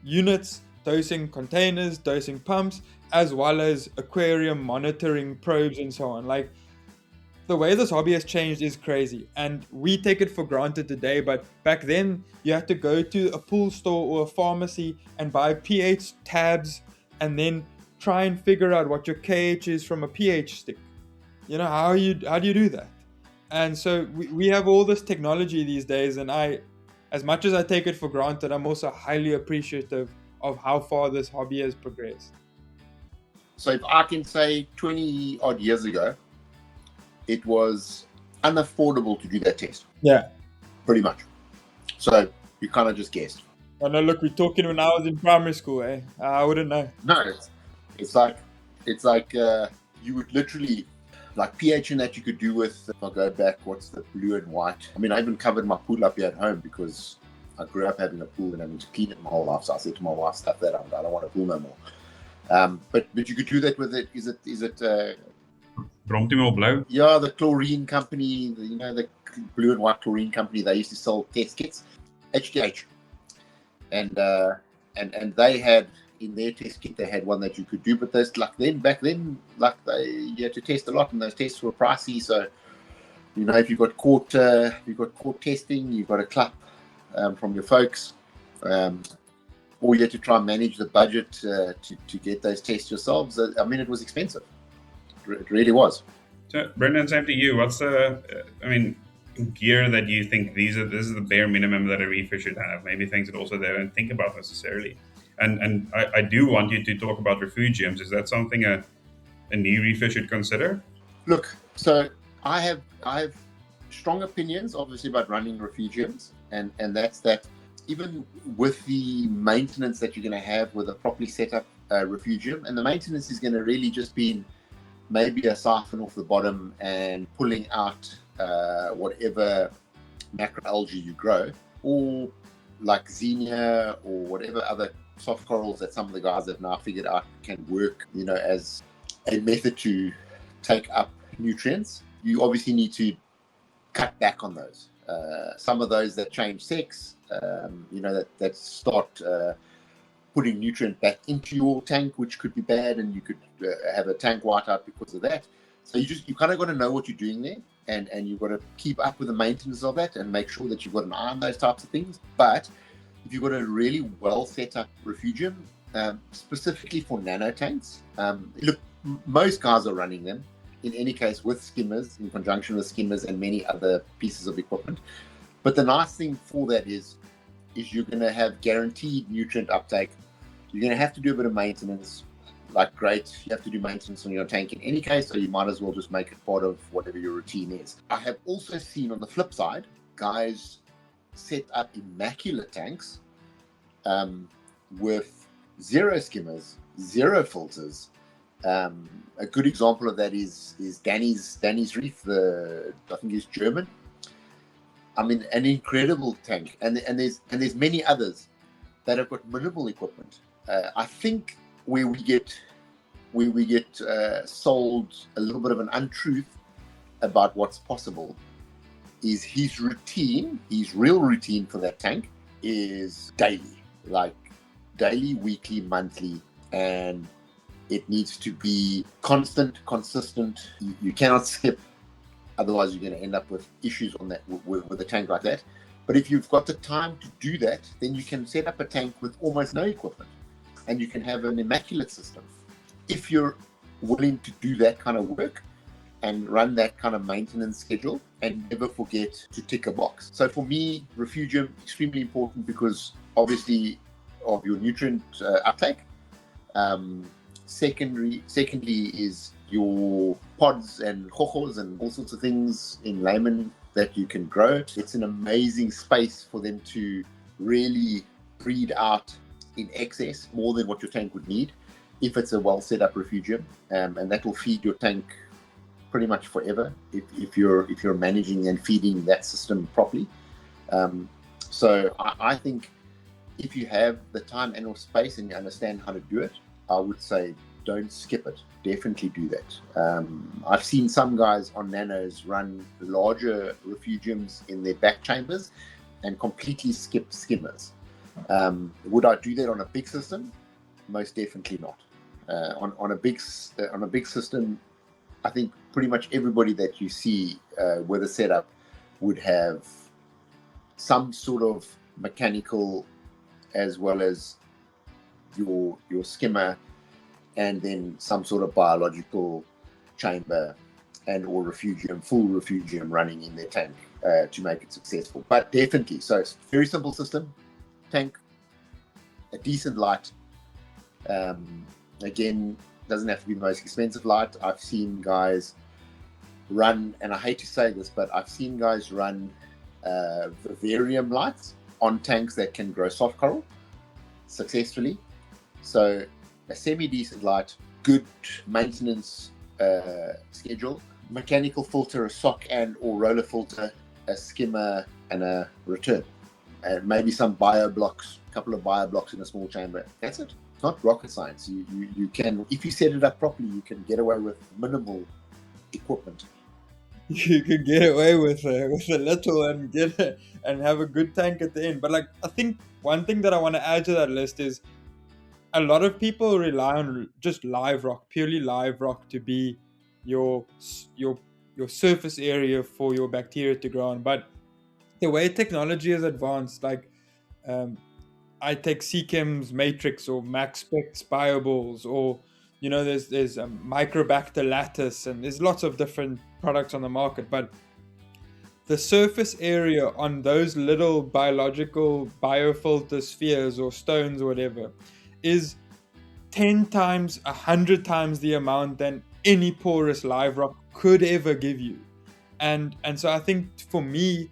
S4: units, dosing containers, dosing pumps, as well as aquarium monitoring probes and so on. Like, the way this hobby has changed is crazy, and we take it for granted today, but back then you had to go to a pool store or a pharmacy and buy pH tabs and then try and figure out what your KH is from a pH stick. You know, how do you do that? And so we have all this technology these days, and as much as I take it for granted, I'm also highly appreciative of how far this hobby has progressed.
S3: So if I can say 20 odd years ago, it was unaffordable to do that test.
S4: Yeah.
S3: Pretty much. So you kind of just guessed.
S4: Oh no, look, we're talking when I was in primary school, eh? I wouldn't know.
S3: No, it's like you would literally, like pH and that you could do with, if I go back, what's the blue and white? I mean, I even covered my pool up here at home because I grew up having a pool and having to clean it my whole life. So I said to my wife, stuff that I don't want a pool no more. But you could do that with it. Is it
S1: Bromtimol Blue?
S3: Yeah, the chlorine company, the blue and white chlorine company, they used to sell test kits, HTH. And they had, in their test kit, they had one that you could do, but there's back then, you had to test a lot, and those tests were pricey. So, if you got caught testing, you got a clap from your folks, or you had to try and manage the budget to get those tests yourselves. I mean, it was expensive. It really was.
S1: So, Brendan, same to you. What's gear that you think this is the bare minimum that a reefer should have? Maybe things that also they don't think about necessarily. And I do want you to talk about refugiums. Is that something a new reefer should consider?
S3: Look, so I have strong opinions, obviously, about running refugiums, and that's that. Even with the maintenance that you're going to have with a properly set up refugium, and the maintenance is going to really just be maybe a siphon off the bottom and pulling out whatever macroalgae you grow, or like xenia or whatever other soft corals that some of the guys have now figured out can work, as a method to take up nutrients. You obviously need to cut back on those. Some of those that change sex, that start putting nutrient back into your tank, which could be bad, and you could have a tank whiteout because of that. So you kind of got to know what you're doing there, and you've got to keep up with the maintenance of that and make sure that you've got an eye on those types of things. But if you've got a really well set up refugium, specifically for nano tanks, look, most guys are running them in any case with skimmers, in conjunction with skimmers and many other pieces of equipment. But the nice thing for that is you're going to have guaranteed nutrient uptake. You're going to have to do a bit of maintenance. Like, great, you have to do maintenance on your tank in any case, so you might as well just make it part of whatever your routine is. I have also seen on the flip side, guys set up immaculate tanks with zero skimmers, zero filters. A good example of that is Danny's Reef. I think he's German. I mean, an incredible tank, and there's many others that have got minimal equipment. I think where we get sold a little bit of an untruth about what's possible is his real routine for that tank is daily, like daily, weekly, monthly, and it needs to be constant, consistent. You cannot skip, otherwise you're going to end up with issues on that with a tank like that. But if you've got the time to do that, then you can set up a tank with almost no equipment, and you can have an immaculate system. If you're willing to do that kind of work and run that kind of maintenance schedule and never forget to tick a box. So for me, refugium, extremely important because obviously of your nutrient uptake. Secondly is your pods and hochos and all sorts of things in layman that you can grow. It's an amazing space for them to really breed out in excess, more than what your tank would need if it's a well set up refugium, and that will feed your tank pretty much forever if you're managing and feeding that system properly. So I think if you have the time and or space and you understand how to do it, I would say don't skip it. Definitely do that. I've seen some guys on nanos run larger refugiums in their back chambers and completely skip skimmers. Would I do that on a big system? Most definitely not. On a big system, I think pretty much everybody that you see with a setup would have some sort of mechanical as well as your skimmer, and then some sort of biological chamber and or full refugium running in their tank to make it successful. But definitely, so it's a very simple system. Tank, a decent light. Again, doesn't have to be the most expensive light. I've seen guys run, and I hate to say this, but I've seen guys run vivarium lights on tanks that can grow soft coral successfully. So a semi-decent light, good maintenance schedule, mechanical filter, a sock and or roller filter, a skimmer, and a return, and maybe some bio blocks, a couple of bio blocks in a small chamber. That's it. It's not rocket science. You can, if you set it up properly, you can get away with minimal equipment.
S4: You could get away with a little and have a good tank at the end. But like, I think one thing that I want to add to that list is a lot of people rely on just live rock, purely live rock, to be your surface area for your bacteria to grow on. But the way technology has advanced, like I take Seachem's Matrix or Max Specs BioBalls, or there's Microbacter lattice, and there's lots of different products on the market. But the surface area on those little biological biofilter spheres or stones or whatever is 10 times, 100 times the amount than any porous live rock could ever give you. And so I think for me,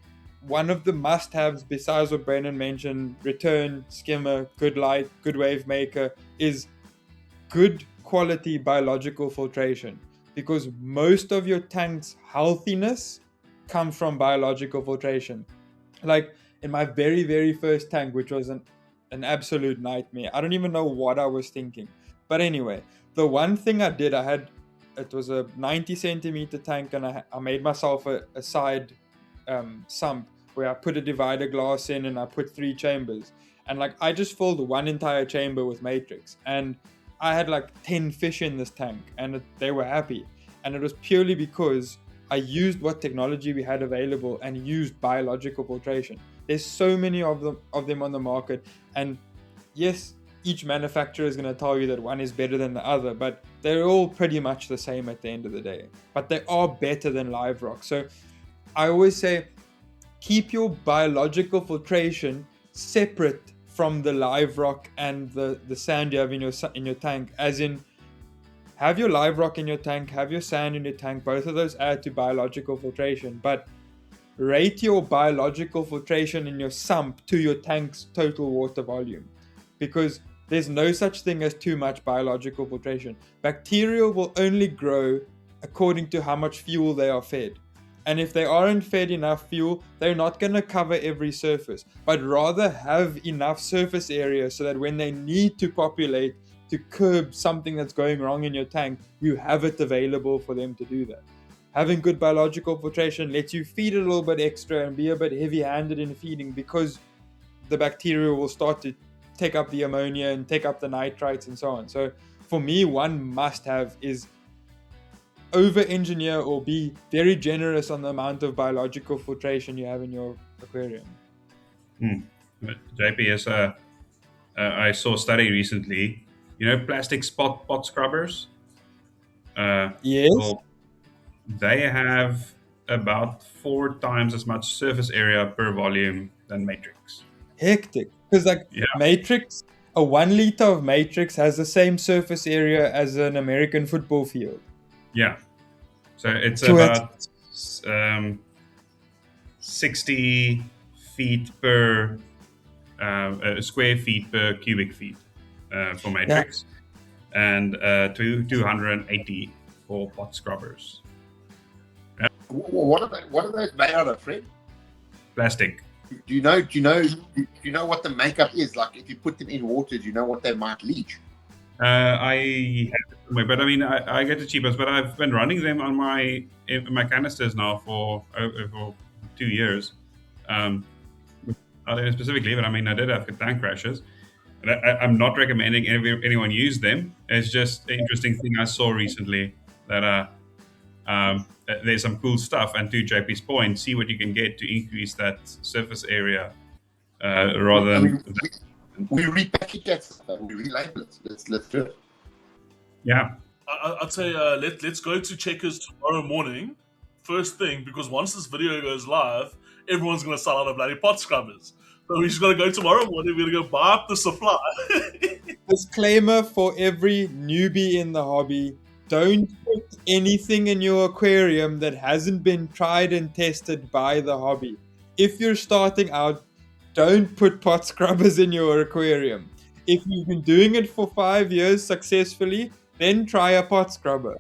S4: one of the must-haves, besides what Brandon mentioned, return, skimmer, good light, good wave maker, is good quality biological filtration, because most of your tank's healthiness comes from biological filtration. Like in my very, very first tank, which was an absolute nightmare. I don't even know what I was thinking. But anyway, the one thing I did, it was a 90 centimeter tank, and I made myself a side sump where I put a divider glass in and I put 3 chambers. And like I just filled one entire chamber with matrix, and I had like 10 fish in this tank, and they were happy. And it was purely because I used what technology we had available and used biological filtration. There's so many of them on the market, and yes, each manufacturer is going to tell you that one is better than the other, but they're all pretty much the same at the end of the day. But they are better than live rock. So I always say, keep your biological filtration separate from the live rock and the sand you have in your tank. As in, have your live rock in your tank, have your sand in your tank. Both of those add to biological filtration, but rate your biological filtration in your sump to your tank's total water volume, because there's no such thing as too much biological filtration. Bacteria will only grow according to how much fuel they are fed. And if they aren't fed enough fuel, they're not going to cover every surface, but rather have enough surface area so that when they need to populate to curb something that's going wrong in your tank, you have it available for them to do that. Having good biological filtration lets you feed it a little bit extra and be a bit heavy-handed in feeding, because the bacteria will start to take up the ammonia and take up the nitrites and so on. So for me, one must-have is over-engineer or be very generous on the amount of biological filtration you have in your aquarium.
S1: JP, I saw a study recently. You know, plastic pot scrubbers?
S4: Yes.
S1: Well, they have about 4 times as much surface area per volume than matrix.
S4: Hectic. Because matrix, a 1 liter of matrix has the same surface area as an American football field.
S1: Yeah. So it's about 60 feet per square feet per cubic feet for matrix, and 280 for pot scrubbers.
S3: What are those made out of, Fred?
S1: Plastic.
S3: Do you know what the makeup is? Like, if you put them in water, do you know what they might leach?
S1: I have it somewhere, but I mean, I get the cheapest, but I've been running them on my canisters now for 2 years. I don't know specifically, but I mean, I did have tank crashes. And I'm not recommending anyone use them. It's just an interesting thing I saw recently that there's some cool stuff. And to JP's point, see what you can get to increase that surface area rather than...
S3: We repackage that stuff. We relabel it. Let's do it.
S1: Yeah.
S2: I'd say let's go to Checkers tomorrow morning, first thing, because once this video goes live, everyone's going to sell out of bloody pot scrubbers. So we just got to go tomorrow morning. We're going to go buy up the supply.
S4: Disclaimer for every newbie in the hobby: don't put anything in your aquarium that hasn't been tried and tested by the hobby. If you're starting out, don't put pot scrubbers in your aquarium. If you've been doing it for 5 years successfully, then try a pot scrubber.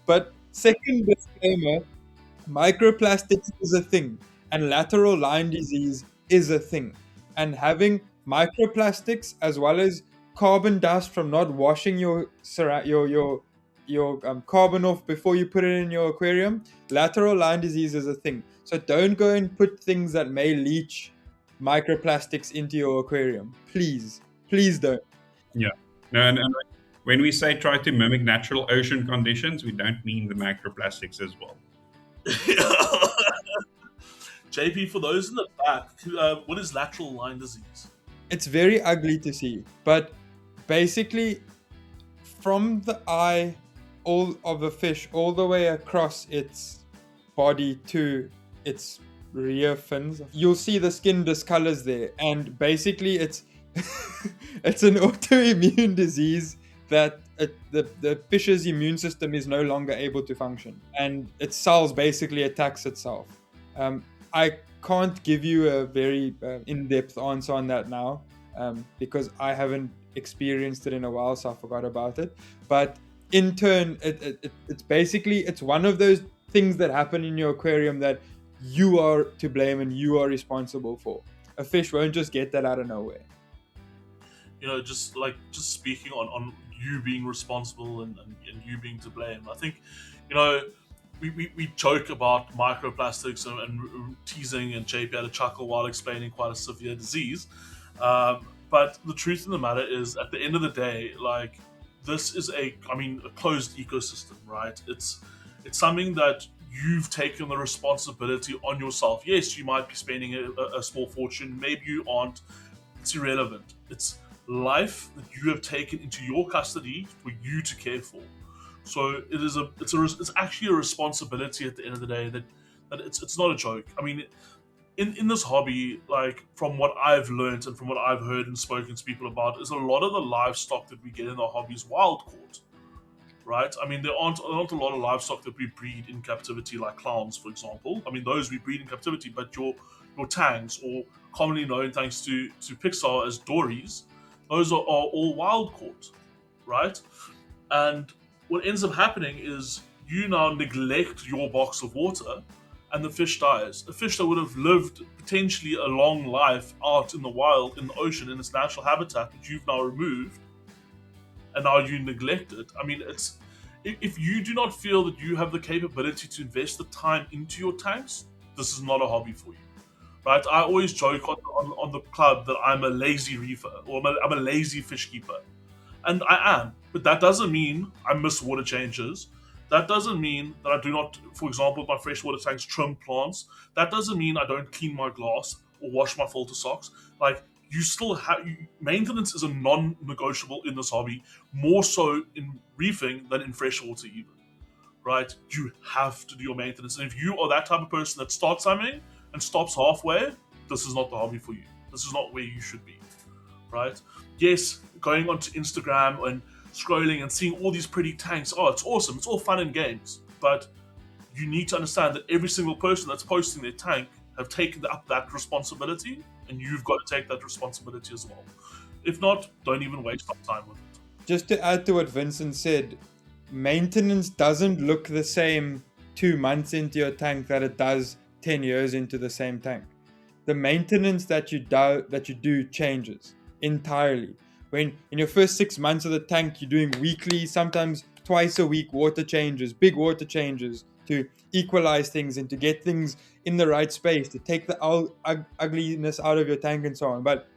S4: But second disclaimer, microplastics is a thing, and lateral line disease is a thing. And having microplastics as well as carbon dust from not washing your carbon off before you put it in your aquarium, lateral line disease is a thing. So don't go and put things that may leach microplastics into your aquarium. Please don't.
S1: Yeah. No, and when we say try to mimic natural ocean conditions, we don't mean the microplastics as well.
S2: JP, for those in the back, what is lateral line disease?
S4: It's very ugly to see, but basically from the eye all of a fish all the way across its body to its rear fins, you'll see the skin discolors there, and basically it's it's an autoimmune disease that the fish's immune system is no longer able to function, and its cells basically attacks itself. I can't give you a very in-depth answer on that now because I haven't experienced it in a while, so I forgot about it. But in turn, it's basically, it's one of those things that happen in your aquarium that you are to blame and you are responsible for. A fish won't just get that out of nowhere.
S2: You know, just speaking on you being responsible and you being to blame. I think, you know, we joke about microplastics and teasing, and JP had a chuckle while explaining quite a severe disease. But But the truth of the matter is, at the end of the day, like, this is a closed ecosystem, right? It's something that you've taken the responsibility on yourself. Yes, you might be spending a small fortune, maybe you aren't. It's irrelevant. It's life that you have taken into your custody for you to care for. So it's actually a responsibility at the end of the day that it's not a joke. I mean, in this hobby, like, from what I've learned and from what I've heard and spoken to people about, is a lot of the livestock that we get in the hobby is wild caught, right? I mean, there aren't a lot of livestock that we breed in captivity, like clowns, for example. I mean, those we breed in captivity, but your tangs, or commonly known thanks to Pixar as dories, those are all wild caught, right? And what ends up happening is you now neglect your box of water, and the fish dies. A fish that would have lived potentially a long life out in the wild, in the ocean, in its natural habitat, that you've now removed, and now you neglect it. I mean, if you do not feel that you have the capability to invest the time into your tanks, this is not a hobby for you, right? I always joke on the club that I'm a lazy reefer, or I'm a lazy fish keeper, and I am. But that doesn't mean I miss water changes. That doesn't mean that I do not, for example, my freshwater tanks, trim plants. That doesn't mean I don't clean my glass or wash my filter socks. Like, you still have maintenance is a non-negotiable in this hobby, more so in reefing than in freshwater even, right? You have to do your maintenance, and if you are that type of person that starts something and stops halfway, this is not the hobby for you. This is not where you should be, right? Yes, going onto Instagram and scrolling and seeing all these pretty tanks, oh, it's awesome, it's all fun and games, but you need to understand that every single person that's posting their tank have taken up that responsibility, and you've got to take that responsibility as well. If not, don't even waste time with it.
S4: Just to add to what Vincent said, maintenance doesn't look the same 2 months into your tank that it does 10 years into the same tank. The maintenance that you do changes entirely. When in your first 6 months of the tank, you're doing weekly, sometimes twice a week water changes, big water changes, to equalize things and to get things in the right space, to take the ugliness out of your tank and so on. But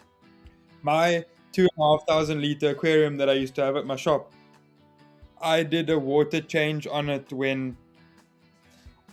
S4: my 2,500 liter aquarium that I used to have at my shop, I did a water change on it when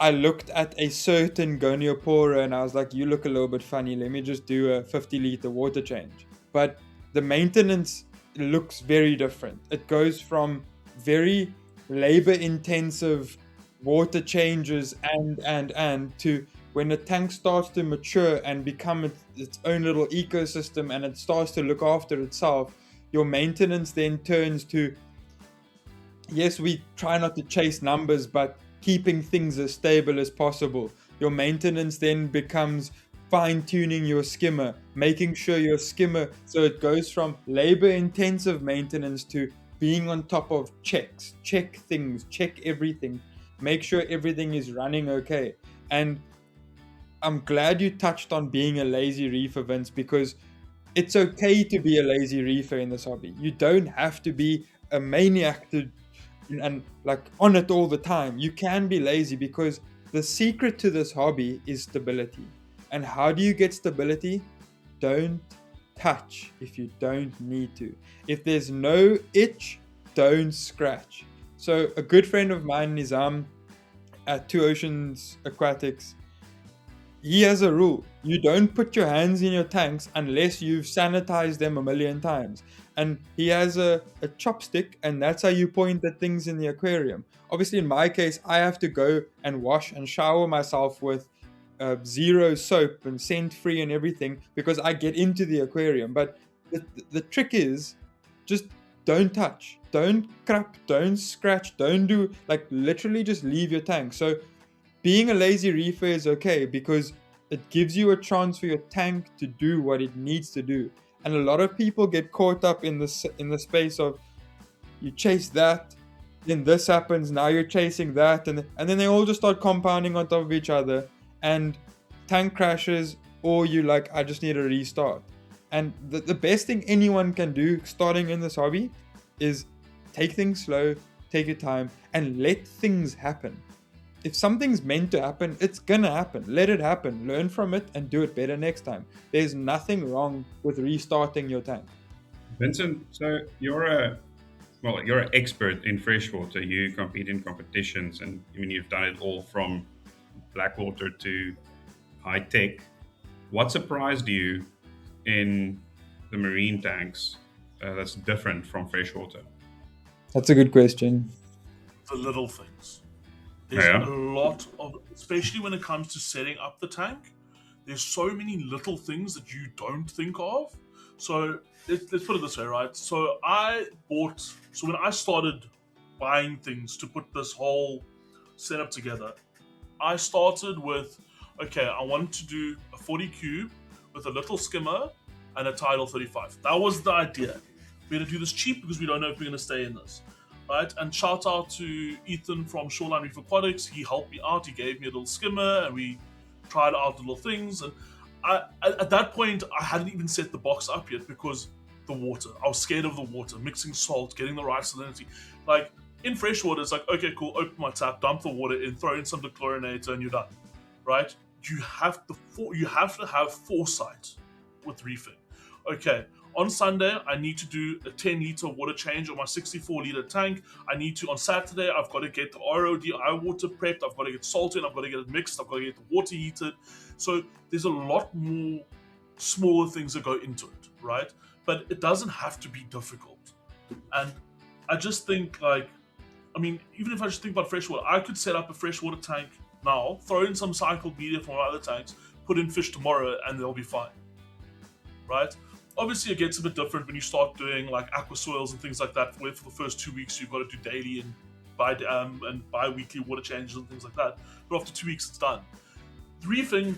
S4: I looked at a certain goniopora and I was like, you look a little bit funny, let me just do a 50 liter water change. But the maintenance looks very different. It goes from very labor intensive water changes and to when the tank starts to mature and become its own little ecosystem and it starts to look after itself, your maintenance then turns to, yes, we try not to chase numbers, but keeping things as stable as possible. Your maintenance then becomes fine-tuning your skimmer, making sure your skimmer, so it goes from labor-intensive maintenance to being on top of checks, check things, check everything, make sure everything is running okay. And I'm glad you touched on being a lazy reefer, Vince, because it's okay to be a lazy reefer in this hobby. You don't have to be a maniac and like on it all the time. You can be lazy, because the secret to this hobby is stability. And how do you get stability? Don't touch if you don't need to. If there's no itch, don't scratch. So a good friend of mine, Nizam, at Two Oceans Aquatics, he has a rule. You don't put your hands in your tanks unless you've sanitized them 1,000,000 times. And he has a chopstick, and that's how you point at things in the aquarium. Obviously, in my case, I have to go and wash and shower myself with zero soap and scent free and everything, because I get into the aquarium. But the trick is just don't touch, don't crap, don't scratch, don't do, like, literally just leave your tank. So being a lazy reefer is okay, because it gives you a chance for your tank to do what it needs to do. And a lot of people get caught up in the space of, you chase that, then this happens, now you're chasing that, and then they all just start compounding on top of each other, and tank crashes, or you like, I just need a restart. And the best thing anyone can do starting in this hobby is take things slow, take your time, and let things happen. if something's meant to happen, it's gonna happen. Let it happen. Learn from it and do it better next time. There's nothing wrong with restarting your tank.
S1: Vincent, so you're an expert in freshwater. You compete in competitions, and I mean you've done it all from blackwater to high tech. What surprised you in the marine tanks that's different from freshwater?
S4: That's a good question.
S2: The little things. There's
S1: Yeah.
S2: a lot of, especially when it comes to setting up the tank, there's so many little things that you don't think of. So let's put it this way, right? So when I started buying things to put this whole setup together, I started with, okay, I wanted to do a 40 cube with a little skimmer and a tidal 35. That was the idea. We're going to do this cheap because we don't know if we're going to stay in this. Right? And shout out to Ethan from Shoreline Reef Aquatics. He helped me out. He gave me a little skimmer and we tried out little things. And at that point, I hadn't even set the box up yet because the water. I was scared of the water, mixing salt, getting the right salinity. Like in freshwater, it's like, okay, cool, open my tap, dump the water in, throw in some dechlorinator, and you're done. Right? You have to have foresight with reefing. Okay, on Sunday, I need to do a 10-liter water change on my 64-liter tank. On Saturday, I've got to get the RODI water prepped. I've got to get salt in. I've got to get it mixed. I've got to get the water heated. So there's a lot more smaller things that go into it, right? But it doesn't have to be difficult. And I just think, even if I just think about freshwater, I could set up a freshwater tank now, throw in some cycled media from my other tanks, put in fish tomorrow, and they'll be fine, right? Obviously, it gets a bit different when you start doing like aqua soils and things like that. Where for the first 2 weeks, you've got to do daily and bi-weekly water changes and things like that. But after 2 weeks, it's done. Reefing,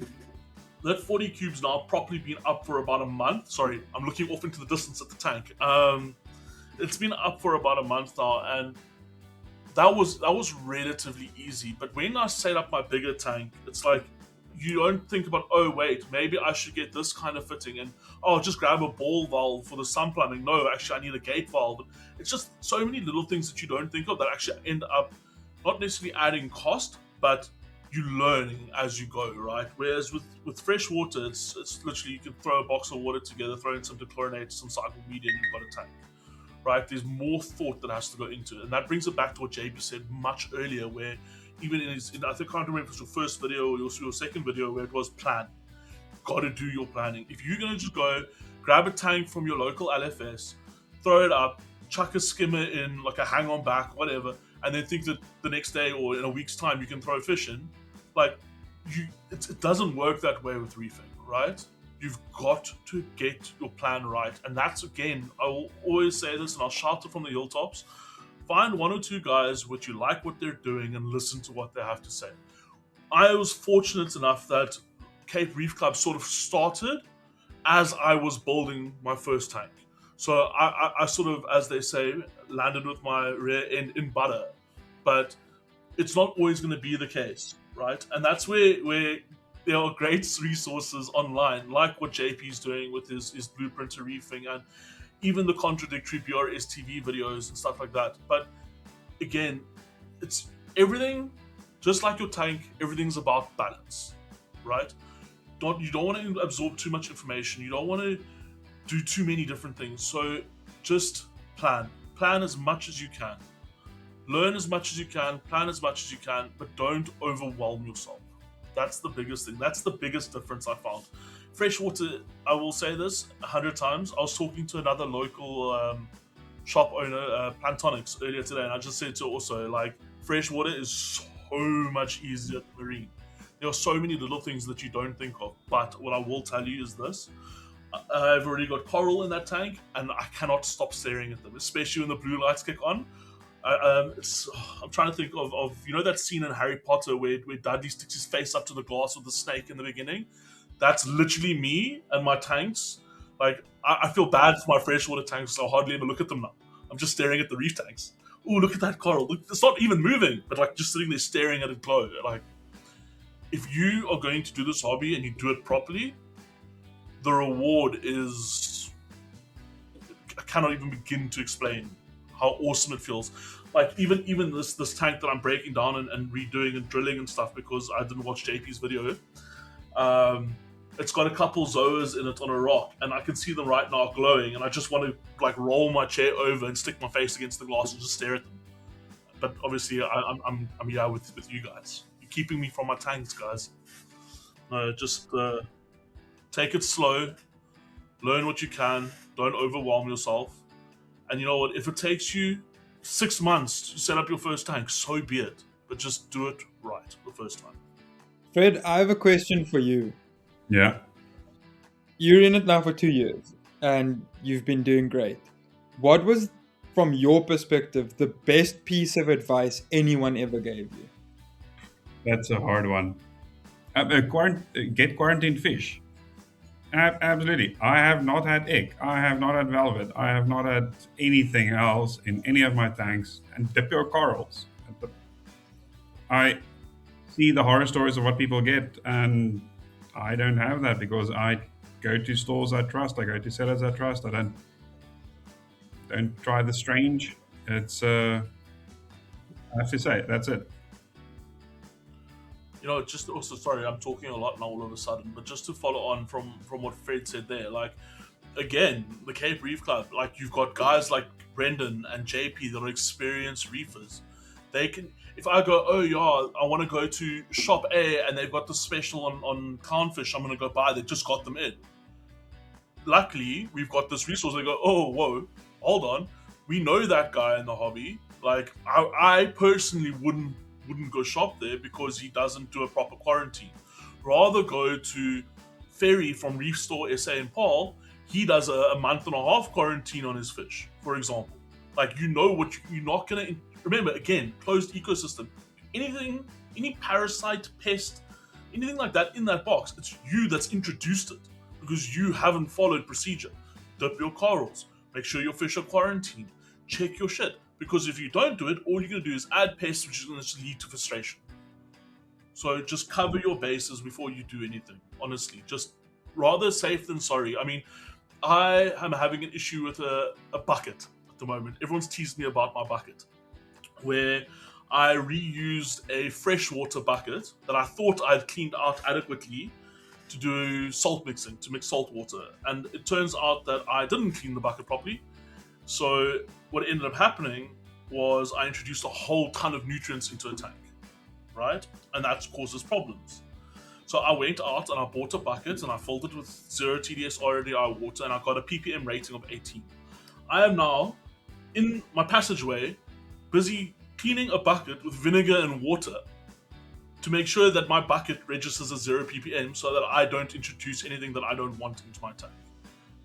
S2: that 40 cubes now properly been up for about a month. Sorry, I'm looking off into the distance at the tank. It's been up for about a month now, and that was relatively easy. But when I set up my bigger tank, it's like, you don't think about, oh wait, maybe I should get this kind of fitting, and just grab a ball valve for the sun plumbing. No, actually I need a gate valve. It's just so many little things that you don't think of that actually end up not necessarily adding cost, but you learning as you go, right? Whereas with fresh water, it's literally you can throw a box of water together, throw in some dechlorinator, some cycled media, and you've got a tank, right? There's more thought that has to go into it, and that brings it back to what JP said much earlier, where even I think I can't remember if it was your first video or your second video, where it was plan. Got to do your planning. If you're going to just go grab a tank from your local LFS, throw it up, chuck a skimmer in, like a hang on back, whatever, and then think that the next day or in a week's time you can throw fish in, it doesn't work that way with reefing, right? You've got to get your plan right. And that's, again, I will always say this and I'll shout it from the hilltops. Find one or two guys which you like what they're doing and listen to what they have to say. I was fortunate enough that Cape Reef Club sort of started as I was building my first tank. So I sort of, as they say, landed with my rear end in butter. But it's not always going to be the case, right? And that's where there are great resources online, like what JP's doing with his blueprint to reefing, and even the contradictory BRS TV videos and stuff like that. But again, it's everything, just like your tank, everything's about balance, right? You don't want to absorb too much information. You don't want to do too many different things. So just plan as much as you can. Learn as much as you can, plan as much as you can, but don't overwhelm yourself. That's the biggest thing. That's the biggest difference I found. Freshwater, I will say this 100 times. I was talking to another local shop owner, Plantonics, earlier today, and I just said to her also, like, freshwater is so much easier than marine. There are so many little things that you don't think of, but what I will tell you is this. I've already got coral in that tank, and I cannot stop staring at them, especially when the blue lights kick on. I'm trying to think of that scene in Harry Potter where Dudley sticks his face up to the glass with the snake in the beginning. That's literally me and my tanks. Like, I feel bad for my freshwater tanks, so I hardly ever look at them now. I'm just staring at the reef tanks. Oh, look at that coral. Look, it's not even moving, but like just sitting there staring at it glow. Like, if you are going to do this hobby and you do it properly, the reward is, I cannot even begin to explain how awesome it feels. like even this tank that I'm breaking down and redoing and drilling and stuff because I didn't watch JP's video. It's got a couple zoas in it on a rock, and I can see them right now glowing, and I just want to like roll my chair over and stick my face against the glass and just stare at them. But obviously, I'm here with you guys. You're keeping me from my tanks, guys. No, just take it slow, learn what you can, don't overwhelm yourself. And you know what? If it takes you 6 months to set up your first tank, so be it. But just do it right the first time.
S4: Fred, I have a question for you.
S1: Yeah.
S4: You're in it now for 2 years, and you've been doing great. What was, from your perspective, the best piece of advice anyone ever gave you?
S1: That's a hard one. Get quarantined fish. Absolutely. I have not had egg. I have not had velvet. I have not had anything else in any of my tanks. And the pure corals. I see the horror stories of what people get, and I don't have that because I go to stores I trust. I go to sellers I trust. I don't try the strange. It's I have to say that's it.
S2: You know, just also sorry, I'm talking a lot now all of a sudden, but just to follow on from what Fred said there, like again, the Cape Reef Club, like you've got guys like Brendan and JP that are experienced reefers. They can, if I go, oh yeah, I want to go to shop A and they've got the special on clownfish, I'm going to go buy. They just got them in. Luckily, we've got this resource. They go, oh whoa, hold on, we know that guy in the hobby. Like I personally wouldn't go shop there because he doesn't do a proper quarantine. Rather go to Ferry from Reef Store SA in Paul. He does a month and a half quarantine on his fish, for example. Like, you know what you're not going to... Remember, again, closed ecosystem. Anything, any parasite, pest, anything like that in that box, it's you that's introduced it because you haven't followed procedure. Dip your corals. Make sure your fish are quarantined. Check your shit. Because if you don't do it, all you're going to do is add pests, which is going to lead to frustration. So just cover your bases before you do anything. Honestly, just rather safe than sorry. I mean, I am having an issue with a bucket at the moment. Everyone's teased me about my bucket, where I reused a freshwater bucket that I thought I'd cleaned out adequately to do salt mixing, to mix salt water. And it turns out that I didn't clean the bucket properly. So what ended up happening was I introduced a whole ton of nutrients into a tank, right? And that causes problems. So I went out and I bought a bucket and I filled it with 0 TDS RDI water and I got a ppm rating of 18. I am now in my passageway busy cleaning a bucket with vinegar and water to make sure that my bucket registers as 0 ppm so that I don't introduce anything that I don't want into my tank.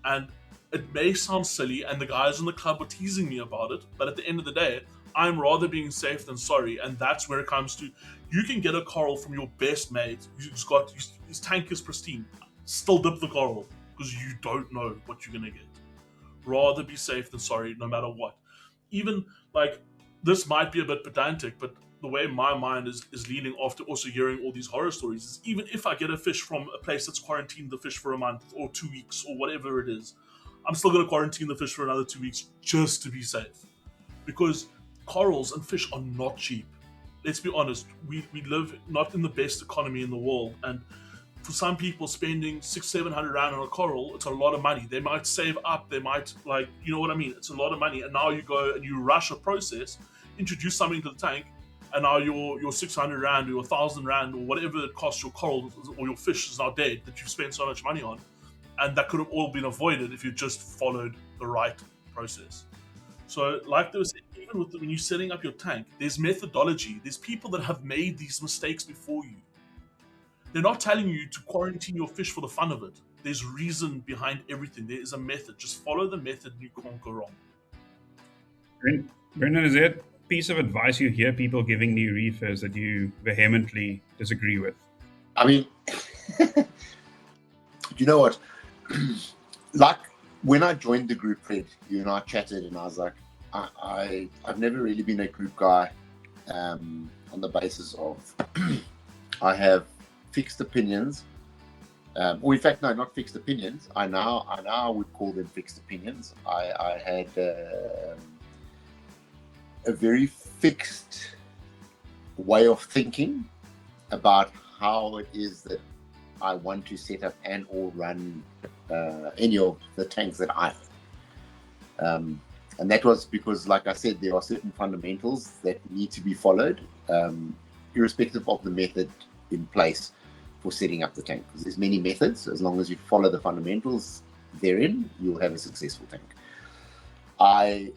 S2: And it may sound silly, and the guys in the club were teasing me about it, but at the end of the day, I'm rather being safe than sorry, and that's where it comes to. You can get a coral from your best mate who's got his tank is pristine. Still dip the coral because you don't know what you're gonna get. Rather be safe than sorry, no matter what. Even like this might be a bit pedantic, but the way my mind is leaning after also hearing all these horror stories is even if I get a fish from a place that's quarantined the fish for a month or 2 weeks or whatever it is, I'm still going to quarantine the fish for another 2 weeks just to be safe. Because corals and fish are not cheap. Let's be honest, we live not in the best economy in the world, and for some people spending 600-700 rand on a coral, it's a lot of money. They might save up, they might, like, you know what I mean? It's a lot of money, and now you go and you rush a process, introduce something to the tank, and now your 600 rand or 1,000 rand or whatever it costs your coral or your fish is now dead that you've spent so much money on. And that could have all been avoided if you just followed the right process. So, like they were saying, even when you're setting up your tank, there's methodology. There's people that have made these mistakes before you. They're not telling you to quarantine your fish for the fun of it. There's reason behind everything. There is a method. Just follow the method and you can't go wrong.
S1: Brendan, is there a piece of advice you hear people giving new reefers that you vehemently disagree with?
S3: I mean, you know what? Like when I joined the group, Fred, you and I chatted, and I was like, I've never really been a group guy on the basis of I have fixed opinions, or in fact, no, not fixed opinions. I now would call them fixed opinions. I had a very fixed way of thinking about how it is that I want to set up and or run any of the tanks that I own. And that was because, like I said, there are certain fundamentals that need to be followed, irrespective of the method in place for setting up the tank. Because there's many methods. As long as you follow the fundamentals therein, you'll have a successful tank. I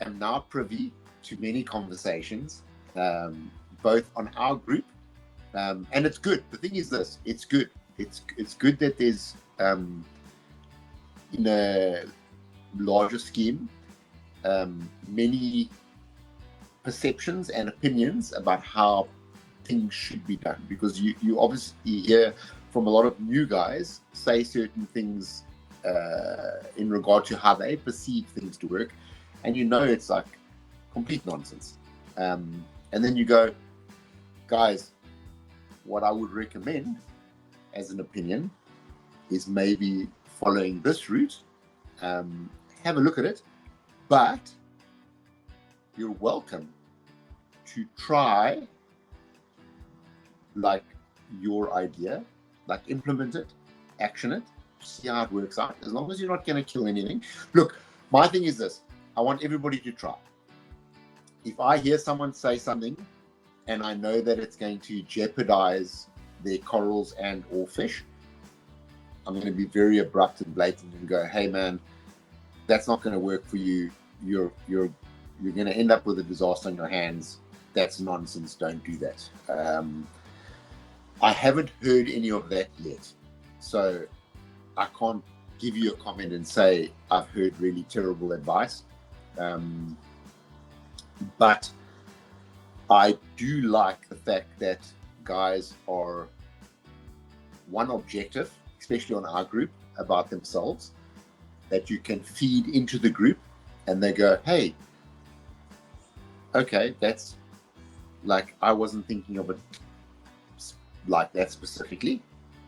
S3: am now privy to many conversations, both on our group, and it's good. The thing is this: it's good. It's good that there's in a larger scheme, many perceptions and opinions about how things should be done, because you obviously hear from a lot of new guys say certain things in regard to how they perceive things to work, and it's like complete nonsense. And then you go, guys, what I would recommend as an opinion is maybe following this route. Have a look at it, but you're welcome to try like your idea, like implement it, action it, see how it works out, as long as you're not going to kill anything. Look, my thing is this: I want everybody to try. If I hear someone say something and I know that it's going to jeopardize their corals and or fish, I'm going to be very abrupt and blatant and go, hey man, that's not going to work for you. You're going to end up with a disaster on your hands. That's nonsense. Don't do that. I haven't heard any of that yet, so I can't give you a comment and say I've heard really terrible advice. But I do like the fact that guys are one objective, especially on our group, about themselves, that you can feed into the group and they go, hey, okay, that's like, I wasn't thinking of it like that specifically.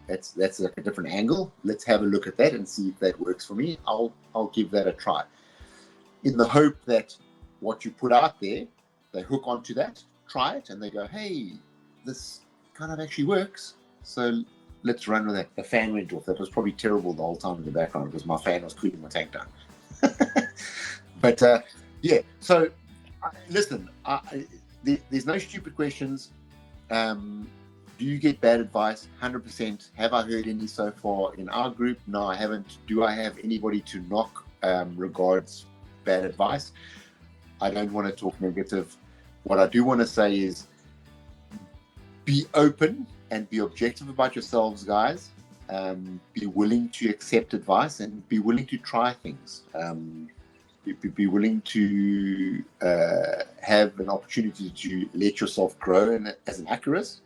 S3: That's like a different angle. Let's have a look at that and see if that works for me. I'll give that a try, in the hope that what you put out there, they hook onto that, try it, and they go, hey, this kind of actually works, so let's run with that. The fan went off. That was probably terrible the whole time in the background because my fan was cooling my tank down. But yeah, so listen, there's no stupid questions. Do you get bad advice? 100%. Have I heard any so far in our group? No, I haven't. Do I have anybody to knock regards bad advice? I don't want to talk negative. What I do want to say is be open and be objective about yourselves, guys. Be willing to accept advice and be willing to try things. Be willing to have an opportunity to let yourself grow as an Aquarist,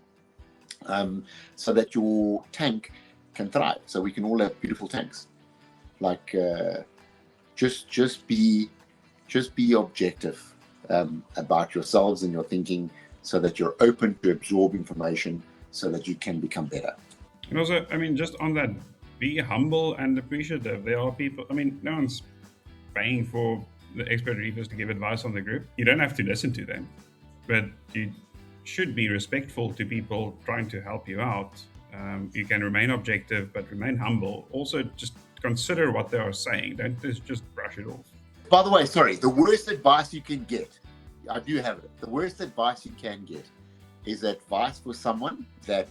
S3: so that your tank can thrive, so we can all have beautiful tanks. Like just be objective about yourselves and your thinking, so that you're open to absorb information, so that you can become better.
S1: And also, I mean, just on that, be humble and appreciative. There are people, I mean, no one's paying for the expert reefers to give advice on the group. You don't have to listen to them, but you should be respectful to people trying to help you out. You can remain objective, but remain humble. Also, just consider what they are saying. Don't just brush it off.
S3: By the way, sorry, the worst advice you can get, I do have it. The worst advice you can get is advice for someone that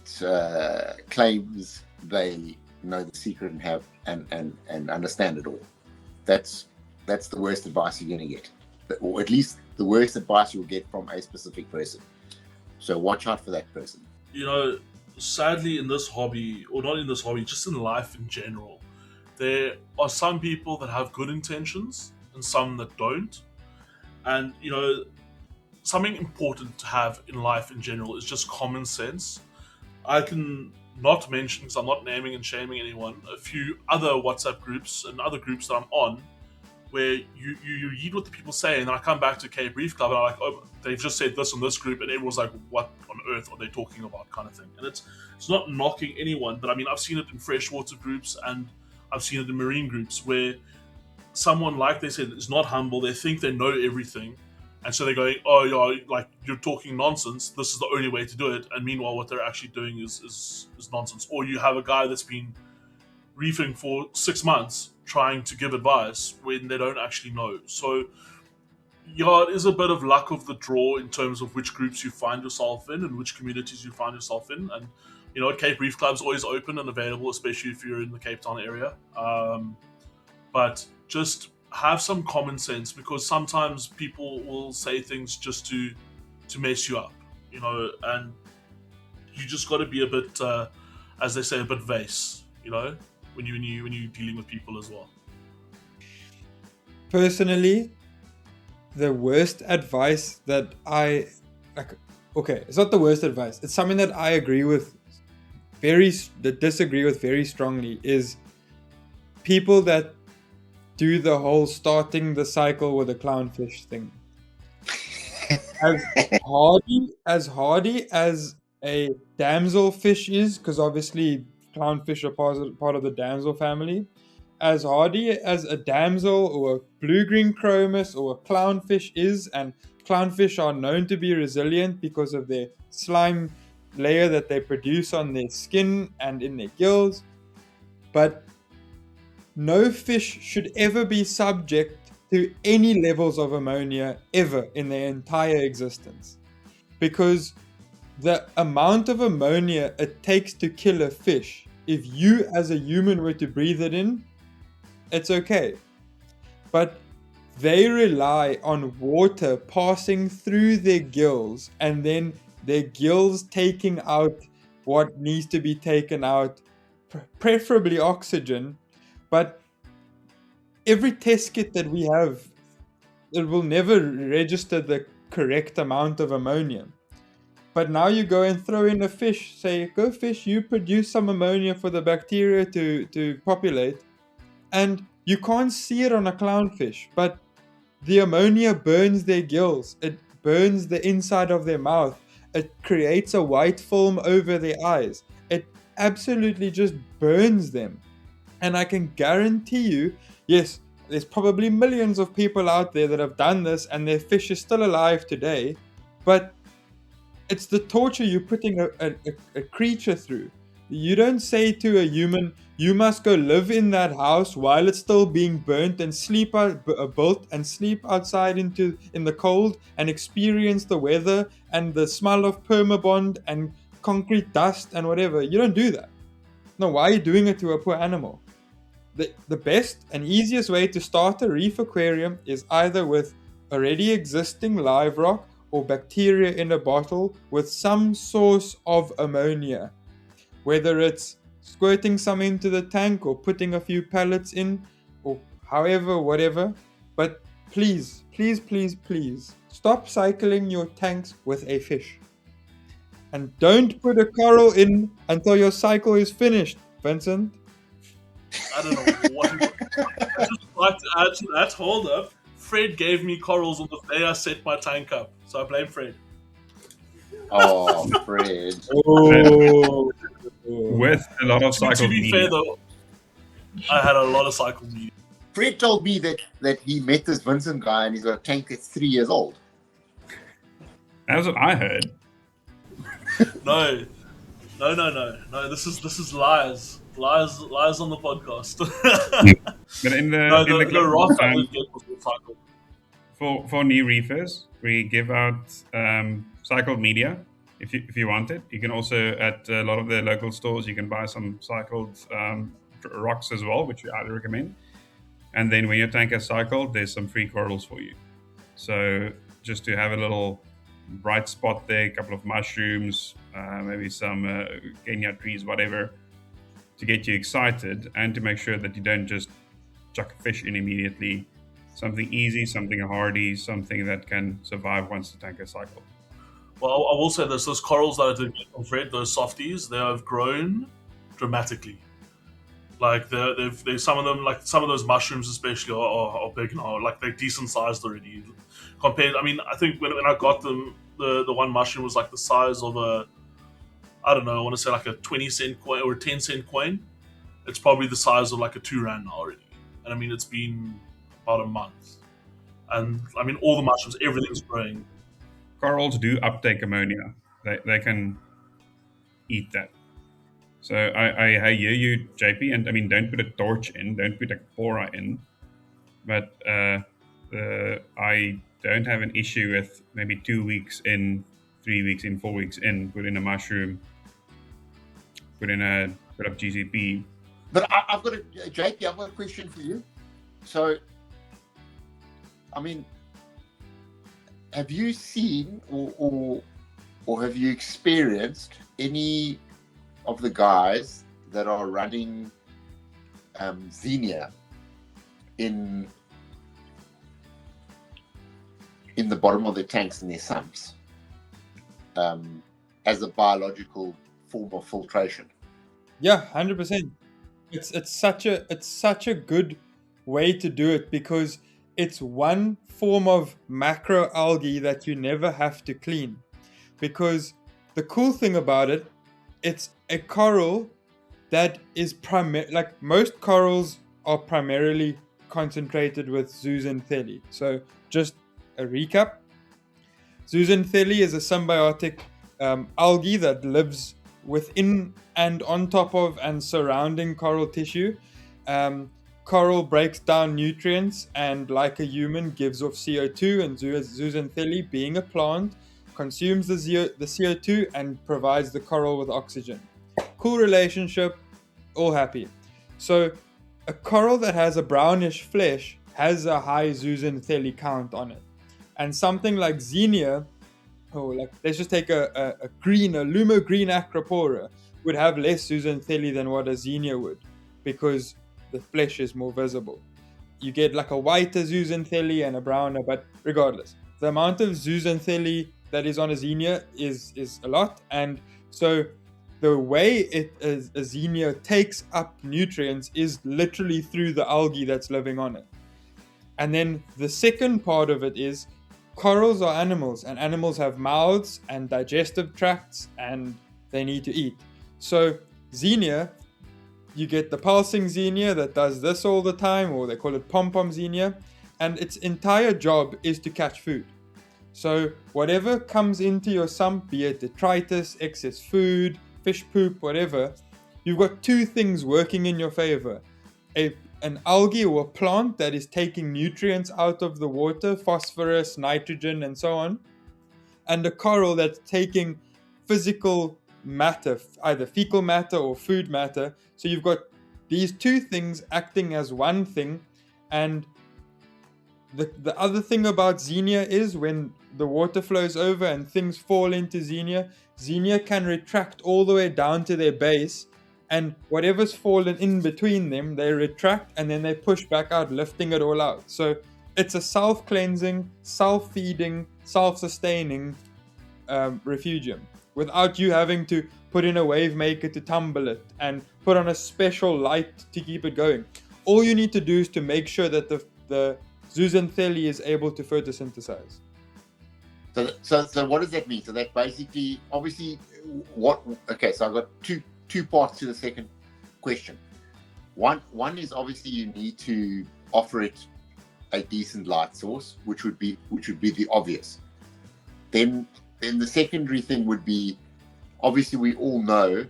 S3: claims they know the secret and have and understand it all. That's the worst advice you're going to get, or at least the worst advice you'll get from a specific person. So watch out for that person.
S2: Sadly, in this hobby, or not in this hobby, just in life in general, there are some people that have good intentions and some that don't. And something important to have in life in general is just common sense. I can not mention, because I'm not naming and shaming anyone, a few other WhatsApp groups and other groups that I'm on, where you read what the people say, and then I come back to Cape Reef Club and I'm like, oh, they've just said this on this group, and everyone's like, what on earth are they talking about, kind of thing. And it's not knocking anyone, but I mean, I've seen it in freshwater groups and I've seen it in marine groups where someone, like they said, is not humble. They think they know everything, And so they're going, oh, like you're talking nonsense. This is the only way to do it. And meanwhile, what they're actually doing is nonsense. Or you have a guy that's been reefing for 6 months trying to give advice when they don't actually know. So yeah, it is a bit of luck of the draw in terms of which groups you find yourself in and which communities you find yourself in. And Cape Reef Club's always open and available, especially if you're in the Cape Town area. But just have some common sense, because sometimes people will say things just to mess you up, and you just got to be a bit, as they say, a bit vase, when you're dealing with people as well.
S4: Personally, the worst advice that it's not the worst advice. It's something that I disagree with very strongly, is people that do the whole starting the cycle with a clownfish thing. As hardy as a damselfish is, because obviously clownfish are part of the damsel family, as hardy as a damsel or a blue-green chromis or a clownfish is, and clownfish are known to be resilient because of their slime layer that they produce on their skin and in their gills, but no fish should ever be subject to any levels of ammonia ever in their entire existence, because the amount of ammonia it takes to kill a fish, if you as a human were to breathe it in, it's okay. But they rely on water passing through their gills and then their gills taking out what needs to be taken out, preferably oxygen. But every test kit that we have, it will never register the correct amount of ammonia. But now you go and throw in a fish, say, go fish, you produce some ammonia for the bacteria to populate, and you can't see it on a clownfish, but the ammonia burns their gills, it burns the inside of their mouth, it creates a white film over their eyes, it absolutely just burns them. And I can guarantee you, yes, there's probably millions of people out there that have done this and their fish is still alive today, but it's the torture you're putting a creature through. You don't say to a human, you must go live in that house while it's still being burnt and built and sleep outside in the cold and experience the weather and the smell of permabond and concrete dust and whatever. You don't do that. No, why are you doing it to a poor animal? The best and easiest way to start a reef aquarium is either with already existing live rock or bacteria in a bottle with some source of ammonia. Whether it's squirting some into the tank or putting a few pellets in, or however, whatever. But please, please, please, please, stop cycling your tanks with a fish. And don't put a coral in until your cycle is finished, Vincent.
S2: I don't know what. I just like to add to that. Hold up. Fred gave me corals on the day I set my tank up, so I blame Fred.
S3: Oh, Fred.
S4: Oh.
S1: With a lot of cycle
S2: To be fair though, I had a lot of cycle media.
S3: Fred told me that he met this Vincent guy and he's got a tank that's 3 years old.
S1: That's what I heard.
S2: No. This is lies. Lies on the podcast.
S1: But in the
S2: Roth I did get was the cycle.
S1: For new reefers, we give out cycled media if you want it. You can also, at a lot of the local stores, you can buy some cycled rocks as well, which we highly recommend. And then when your tank is cycled, there's some free corals for you. So just to have a little bright spot there, a couple of mushrooms, maybe some Kenya trees, whatever, to get you excited and to make sure that you don't just chuck a fish in immediately. Something easy, something hardy, something that can survive once the tank is cycled.
S2: Well, I will say this: those corals that I did get from Fred, those softies, they have grown dramatically. Like they've some of them, like some of those mushrooms especially, are big now. Like they're decent sized already. Compared, I mean, I think when I got them, the one mushroom was like the size of a, I don't know, I want to say like a 20-cent coin or a 10-cent coin. It's probably the size of like a 2 rand now already. And I mean, it's been about a month. And I mean, all the mushrooms, everything's growing.
S1: Corals do uptake ammonia. They can eat that. So I hear you, JP, and I mean, don't put a torch in, don't put a pora in, but I don't have an issue with maybe 2 weeks in, 3 weeks in, 4 weeks in, put in a mushroom, put up GCP.
S3: But I've got JP, I've got a question for you. So, I mean, have you seen or have you experienced any of the guys that are running Xenia in the bottom of their tanks and their sumps as a biological form of filtration?
S4: Yeah, 100%. It's such a good way to do it, because it's one form of macroalgae that you never have to clean. Because the cool thing about it, it's a coral that is like most corals are primarily concentrated with zooxanthellae. So just a recap: zooxanthellae is a symbiotic algae that lives within and on top of and surrounding coral tissue. Coral breaks down nutrients and, like a human, gives off CO2, and zooxanthellae, being a plant, consumes the CO2 and provides the coral with oxygen. Cool relationship, all happy. So a coral that has a brownish flesh has a high zooxanthellae count on it. And something like Xenia, or like, let's just take a Lumo green acropora, would have less zooxanthellae than what a Xenia would, because the flesh is more visible. You get like a whiter zooxanthellae and a browner, but regardless, the amount of zooxanthellae that is on a Xenia is a lot. And so the way a Xenia takes up nutrients is literally through the algae that's living on it. And then the second part of it is, corals are animals, and animals have mouths and digestive tracts, and they need to eat. So Xenia, you get the pulsing Xenia that does this all the time, or they call it pom-pom Xenia, and its entire job is to catch food. So whatever comes into your sump, be it detritus, excess food, fish poop, whatever, you've got two things working in your favor. An algae or a plant that is taking nutrients out of the water, phosphorus, nitrogen, and so on, and a coral that's taking physical matter, either fecal matter or food matter. So you've got these two things acting as one thing. And the other thing about Xenia is, when the water flows over and things fall into Xenia can retract all the way down to their base, and whatever's fallen in between them, they retract and then they push back out, lifting it all out. So it's a self-cleansing, self-feeding, self-sustaining refugium, without you having to put in a wave maker to tumble it and put on a special light to keep it going. All you need to do is to make sure that the zooxanthellae is able to photosynthesize.
S3: So what does that mean? So that basically, obviously, okay, so I've got two parts to the second question. One is, obviously, you need to offer it a decent light source, which would be the obvious. Then the secondary thing would be, obviously, we all know,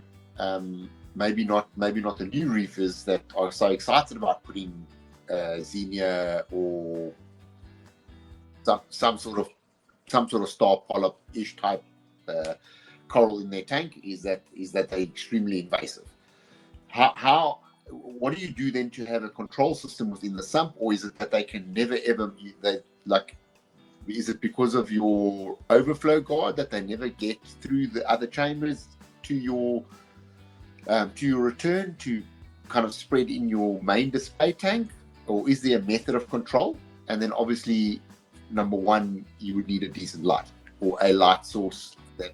S3: maybe not the new reefers that are so excited about putting Xenia or some sort of star polyp-ish type coral in their tank, is that they're extremely invasive. What do you do then to have a control system within the sump, or is it that they can never ever is it because of your overflow guard that they never get through the other chambers to your return to kind of spread in your main display tank, or is there a method of control? And then obviously, number one, you would need a decent light, or a light source that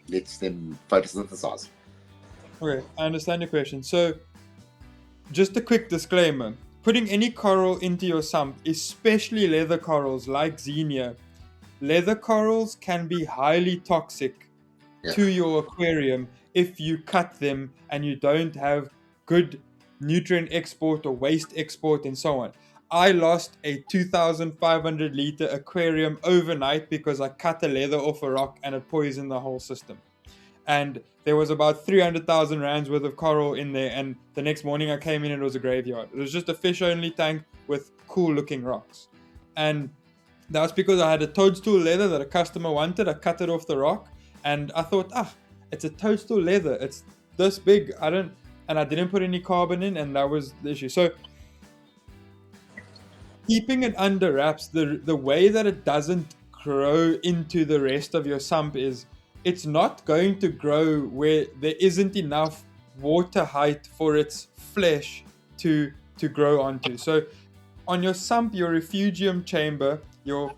S3: lets them photosynthesize.
S4: Okay, I understand your question. So just a quick disclaimer: putting any coral into your sump, especially leather corals like Xenia, leather corals can be highly toxic to your aquarium if you cut them and you don't have good nutrient export or waste export and so on. I lost a 2,500 liter aquarium overnight because I cut the leather off a rock and it poisoned the whole system. And there was about 300,000 rands worth of coral in there. And the next morning I came in and it was a graveyard. It was just a fish-only tank with cool-looking rocks. And that's because I had a toadstool leather that a customer wanted. I cut it off the rock, and I thought, it's a toadstool leather. It's this big. I didn't put any carbon in, and that was the issue. So keeping it under wraps, the way that it doesn't grow into the rest of your sump is it's not going to grow where there isn't enough water height for its flesh to grow onto. So on your sump, your refugium chamber, your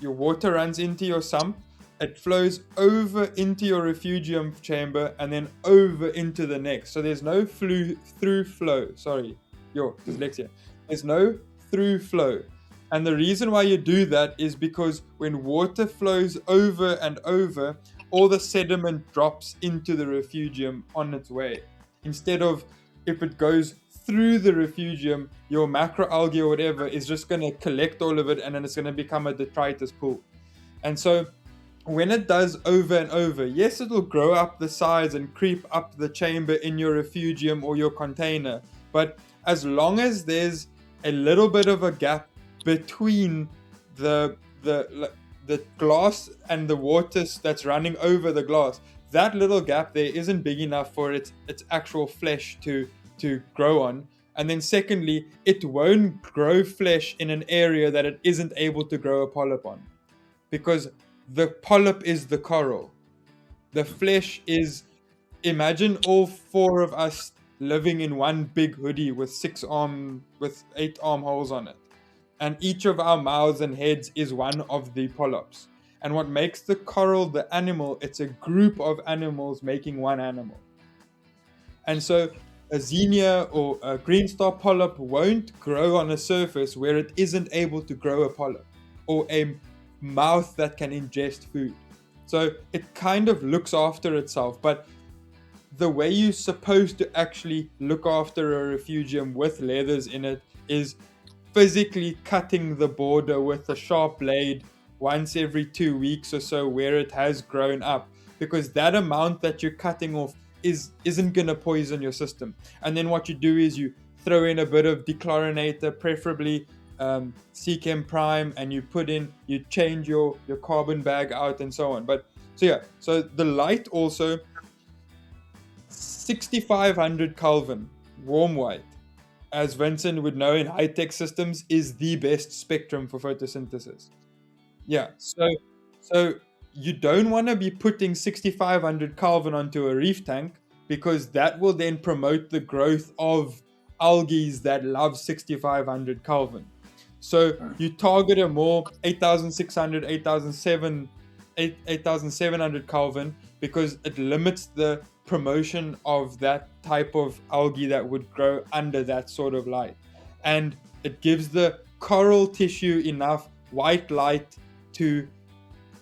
S4: water runs into your sump, it flows over into your refugium chamber and then over into the next. So there's no through flow. Sorry, your dyslexia. There's no through flow. And the reason why you do that is because when water flows over and over, all the sediment drops into the refugium on its way. Instead of if it goes through the refugium, your macroalgae or whatever is just going to collect all of it and then it's going to become a detritus pool. And so when it does over and over, yes, it'll grow up the sides and creep up the chamber in your refugium or your container. But as long as there's a little bit of a gap between the glass and the water that's running over the glass, that little gap there isn't big enough for its actual flesh to grow on. And then secondly, it won't grow flesh in an area that it isn't able to grow a polyp on, because the polyp is the coral. The flesh is, imagine all four of us living in one big hoodie with 8 armholes on it. And each of our mouths and heads is one of the polyps. And what makes the coral the animal, it's a group of animals making one animal. And so a xenia or a green star polyp won't grow on a surface where it isn't able to grow a polyp or a mouth that can ingest food. So it kind of looks after itself, but the way you're supposed to actually look after a refugium with leathers in it is physically cutting the border with a sharp blade once every 2 weeks or so where it has grown up, because that amount that you're cutting off isn't going to poison your system. And then what you do is you throw in a bit of dechlorinator, preferably Chem Prime, and you change your carbon bag out and so on. So the light also 6500 Kelvin warm white, as Vincent would know in high-tech systems, is the best spectrum for photosynthesis. Yeah, so you don't want to be putting 6500 Kelvin onto a reef tank, because that will then promote the growth of algae that love 6500 Kelvin. So you target a more 8600, 8700 Kelvin, because it limits the promotion of that type of algae that would grow under that sort of light. And it gives the coral tissue enough white light to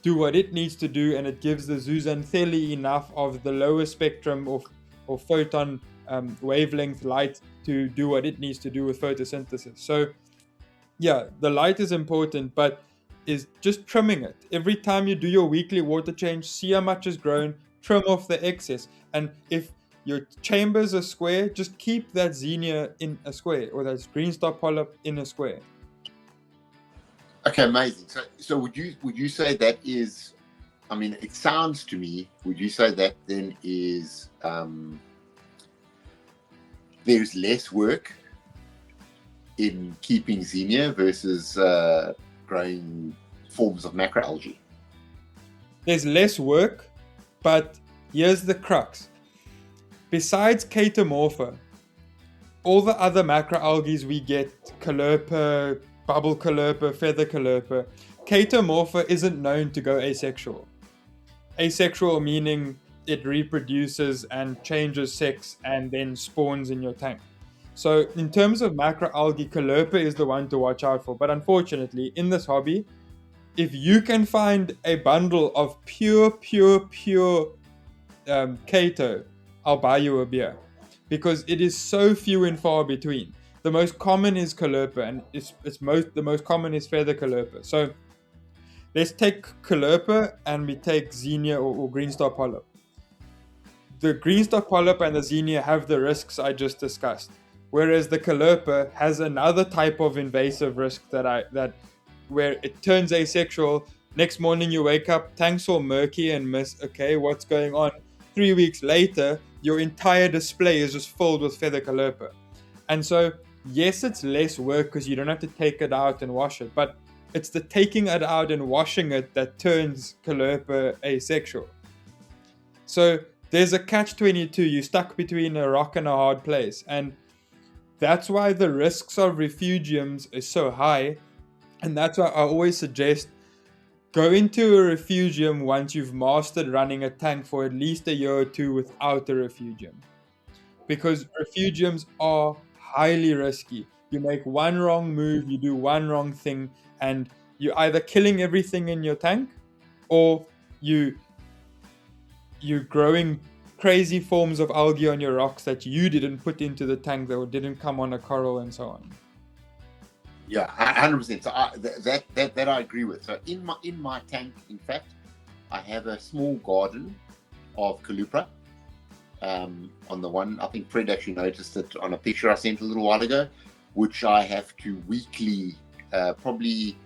S4: do what it needs to do, and it gives the zooxanthellae enough of the lower spectrum or photon wavelength light to do what it needs to do with photosynthesis. So yeah, the light is important, but is just trimming it. Every time you do your weekly water change, see how much has grown, trim off the excess. And if your chambers are square, just keep that xenia in a square, or that green star polyp in a square.
S3: Okay, amazing. So would you say that is, I mean, it sounds to me, would you say that then is there's less work in keeping xenia versus growing forms of macroalgae?
S4: There's less work, but here's the crux. Besides Chaetomorpha, all the other macroalgae we get, Caulerpa, bubble Caulerpa, feather Caulerpa, Chaetomorpha isn't known to go asexual. Asexual meaning it reproduces and changes sex and then spawns in your tank. So in terms of macroalgae, Caulerpa is the one to watch out for. But unfortunately, in this hobby, if you can find a bundle of pure Chaeto, I'll buy you a beer, because it is so few and far between. the most common is caulerpa, and the most common is feather caulerpa. So let's take caulerpa and we take xenia or green star polyp. The green star polyp and the xenia have the risks I just discussed, whereas the caulerpa has another type of invasive risk that where it turns asexual. Next morning you wake up, tank's all murky and miss, okay, what's going on? 3 weeks later, your entire display is just filled with feather caulerpa. And so, yes, it's less work because you don't have to take it out and wash it, but it's the taking it out and washing it that turns caulerpa asexual. So there's a catch-22. You're stuck between a rock and a hard place. And that's why the risks of refugiums is so high. And that's why I always suggest go into a refugium once you've mastered running a tank for at least a year or two without a refugium. Because refugiums are highly risky. You make one wrong move, you do one wrong thing, and you're either killing everything in your tank or you're growing crazy forms of algae on your rocks that you didn't put into the tank that didn't come on a coral and so on.
S3: Yeah, 100%. So that I agree with. So in my tank, in fact, I have a small garden of caulerpa. On the one, I think Fred actually noticed it on a picture I sent a little while ago, which I have to weekly, probably,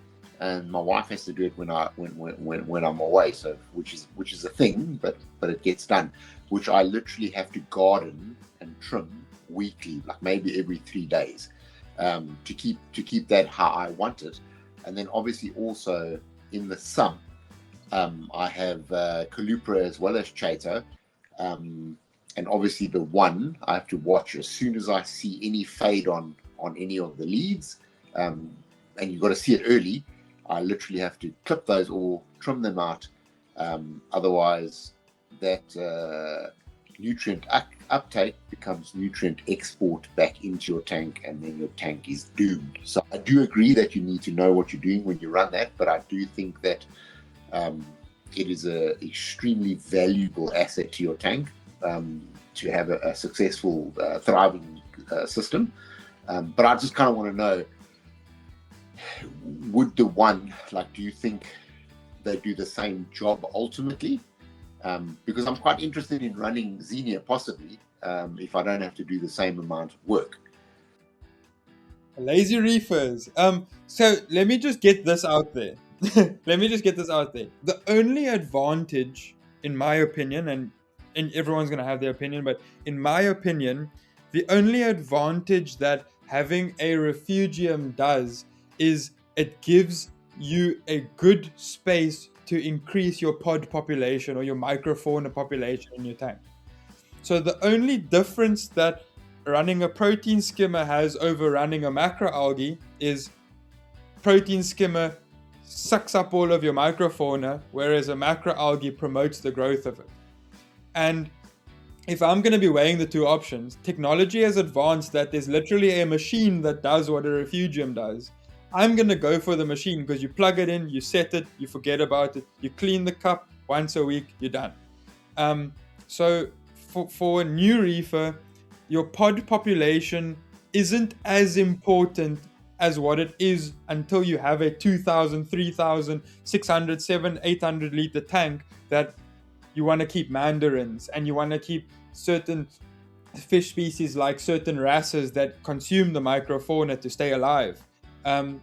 S3: and my wife has to do it when I'm away. So which is a thing, but it gets done. Which I literally have to garden and trim weekly, like maybe every 3 days. To keep that how I want it. And then obviously also in the summer, I have caulerpa as well as chaeto. And obviously the one I have to watch as soon as I see any fade on any of the leads. And you've got to see it early. I literally have to clip those or trim them out. Otherwise that nutrient uptake becomes nutrient export back into your tank, and then your tank is doomed. So I do agree that you need to know what you're doing when you run that, but I do think that it is an extremely valuable asset to your tank to have a successful, thriving system. But I just kind of want to know, would the one, like, do you think they do the same job ultimately? Because I'm quite interested in running xenia possibly if I don't have to do the same amount of work.
S4: Lazy reefers. So let me just get this out there. The only advantage, in my opinion, and everyone's going to have their opinion, but in my opinion, the only advantage that having a refugium does is it gives you a good space to increase your pod population or your microfauna population in your tank. So the only difference that running a protein skimmer has over running a macroalgae is protein skimmer sucks up all of your microfauna, whereas a macroalgae promotes the growth of it. And if I'm going to be weighing the two options, technology has advanced that there's literally a machine that does what a refugium does. I'm going to go for the machine because you plug it in, you set it, you forget about it, you clean the cup once a week, you're done. So for a new reefer, your pod population isn't as important as what it is until you have a 2,000, 3,000, 600, 700, 800 liter tank that you want to keep mandarins and you want to keep certain fish species like certain wrasses that consume the microfauna to stay alive.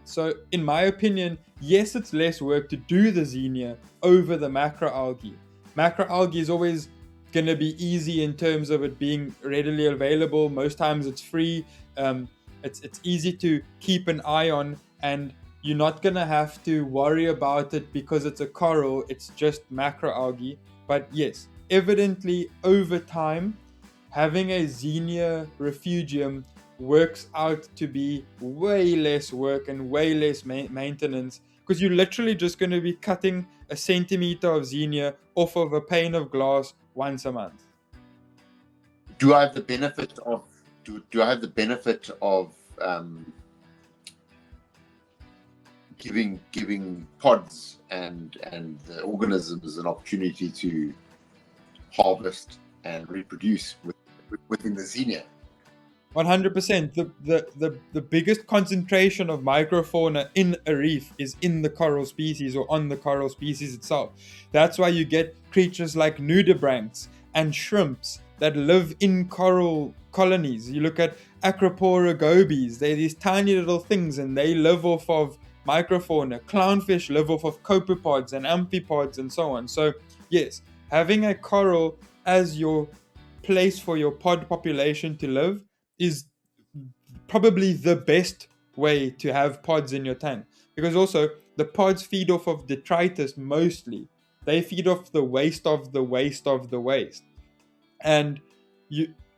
S4: So in my opinion, yes, it's less work to do the xenia over the macroalgae. Macroalgae is always going to be easy in terms of it being readily available. Most times it's free. It's easy to keep an eye on, and you're not going to have to worry about it because it's a coral. It's just macroalgae. But yes, evidently over time, having a xenia refugium works out to be way less work and way less maintenance, because you're literally just going to be cutting a centimeter of xenia off of a pane of glass once a month.
S3: Do I have the benefit of giving pods and the organisms an opportunity to harvest and reproduce within the xenia?
S4: 100%. The biggest concentration of microfauna in a reef is in the coral species or on the coral species itself. That's why you get creatures like nudibranchs and shrimps that live in coral colonies. You look at acropora gobies, they're these tiny little things and they live off of microfauna. Clownfish live off of copepods and amphipods and so on. So yes, having a coral as your place for your pod population to live is probably the best way to have pods in your tank, because also the pods feed off of detritus mostly. They feed off the waste of the waste of the waste, and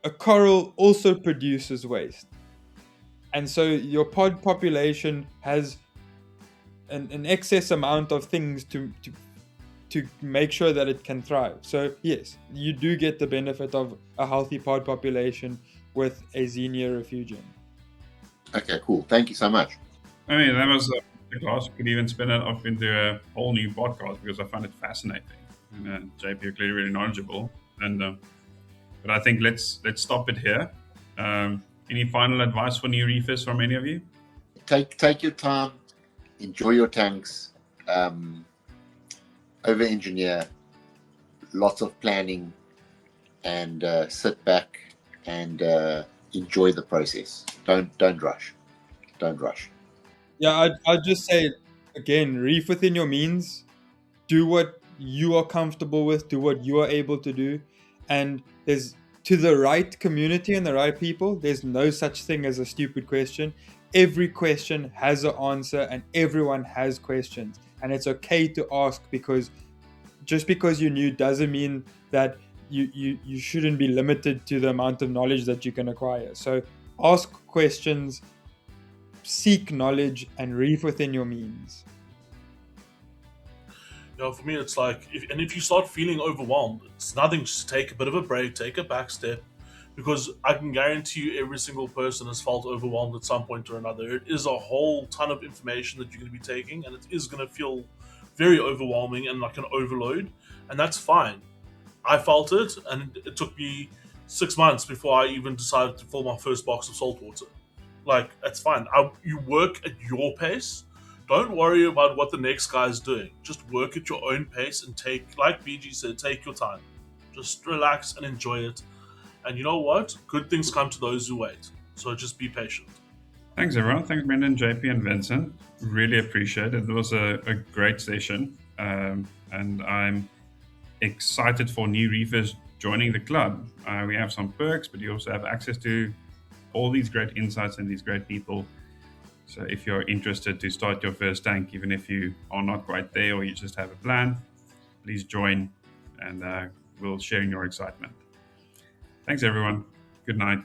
S4: a coral also produces waste, and so your pod population has an excess amount of things to make sure that it can thrive. So yes, you do get the benefit of a healthy pod population with a Xenia refugium.
S3: Okay, cool. Thank you so much.
S1: I mean, that was the class. We could even spin it off into a whole new podcast because I find it fascinating. And, JP, you're clearly really knowledgeable. And but I think let's stop it here. Any final advice for new reefers from any of you?
S3: Take your time, enjoy your tanks, over-engineer, lots of planning, and sit back and enjoy the process. Don't rush. Don't rush.
S4: Yeah, I'd just say again, reef within your means. Do what you are comfortable with. Do what you are able to do, and there's to the right community and the right people. There's no such thing as a stupid question. Every question has an answer, and everyone has questions, and it's okay to ask, because just because you're new doesn't mean that you shouldn't be limited to the amount of knowledge that you can acquire. So ask questions, seek knowledge, and reef within your means.
S2: For me, it's like, if you start feeling overwhelmed, it's nothing. Just take a bit of a break, take a back step, because I can guarantee you every single person has felt overwhelmed at some point or another. It is a whole ton of information that you're going to be taking, and it is going to feel very overwhelming and like an overload, and that's fine. I felt it, and it took me 6 months before I even decided to fill my first box of saltwater. Like, that's fine. You work at your pace. Don't worry about what the next guy is doing. Just work at your own pace and like BG said, take your time. Just relax and enjoy it. And you know what? Good things come to those who wait. So just be patient.
S1: Thanks, everyone. Thanks, Brendan, JP, and Vincent. Really appreciate it. It was a great session. And I'm excited for new reefers joining the club. We have some perks, but you also have access to all these great insights and these great people. So if you're interested to start your first tank, even if you are not quite there or you just have a plan, please join, and we'll share in your excitement. Thanks, everyone. Good night.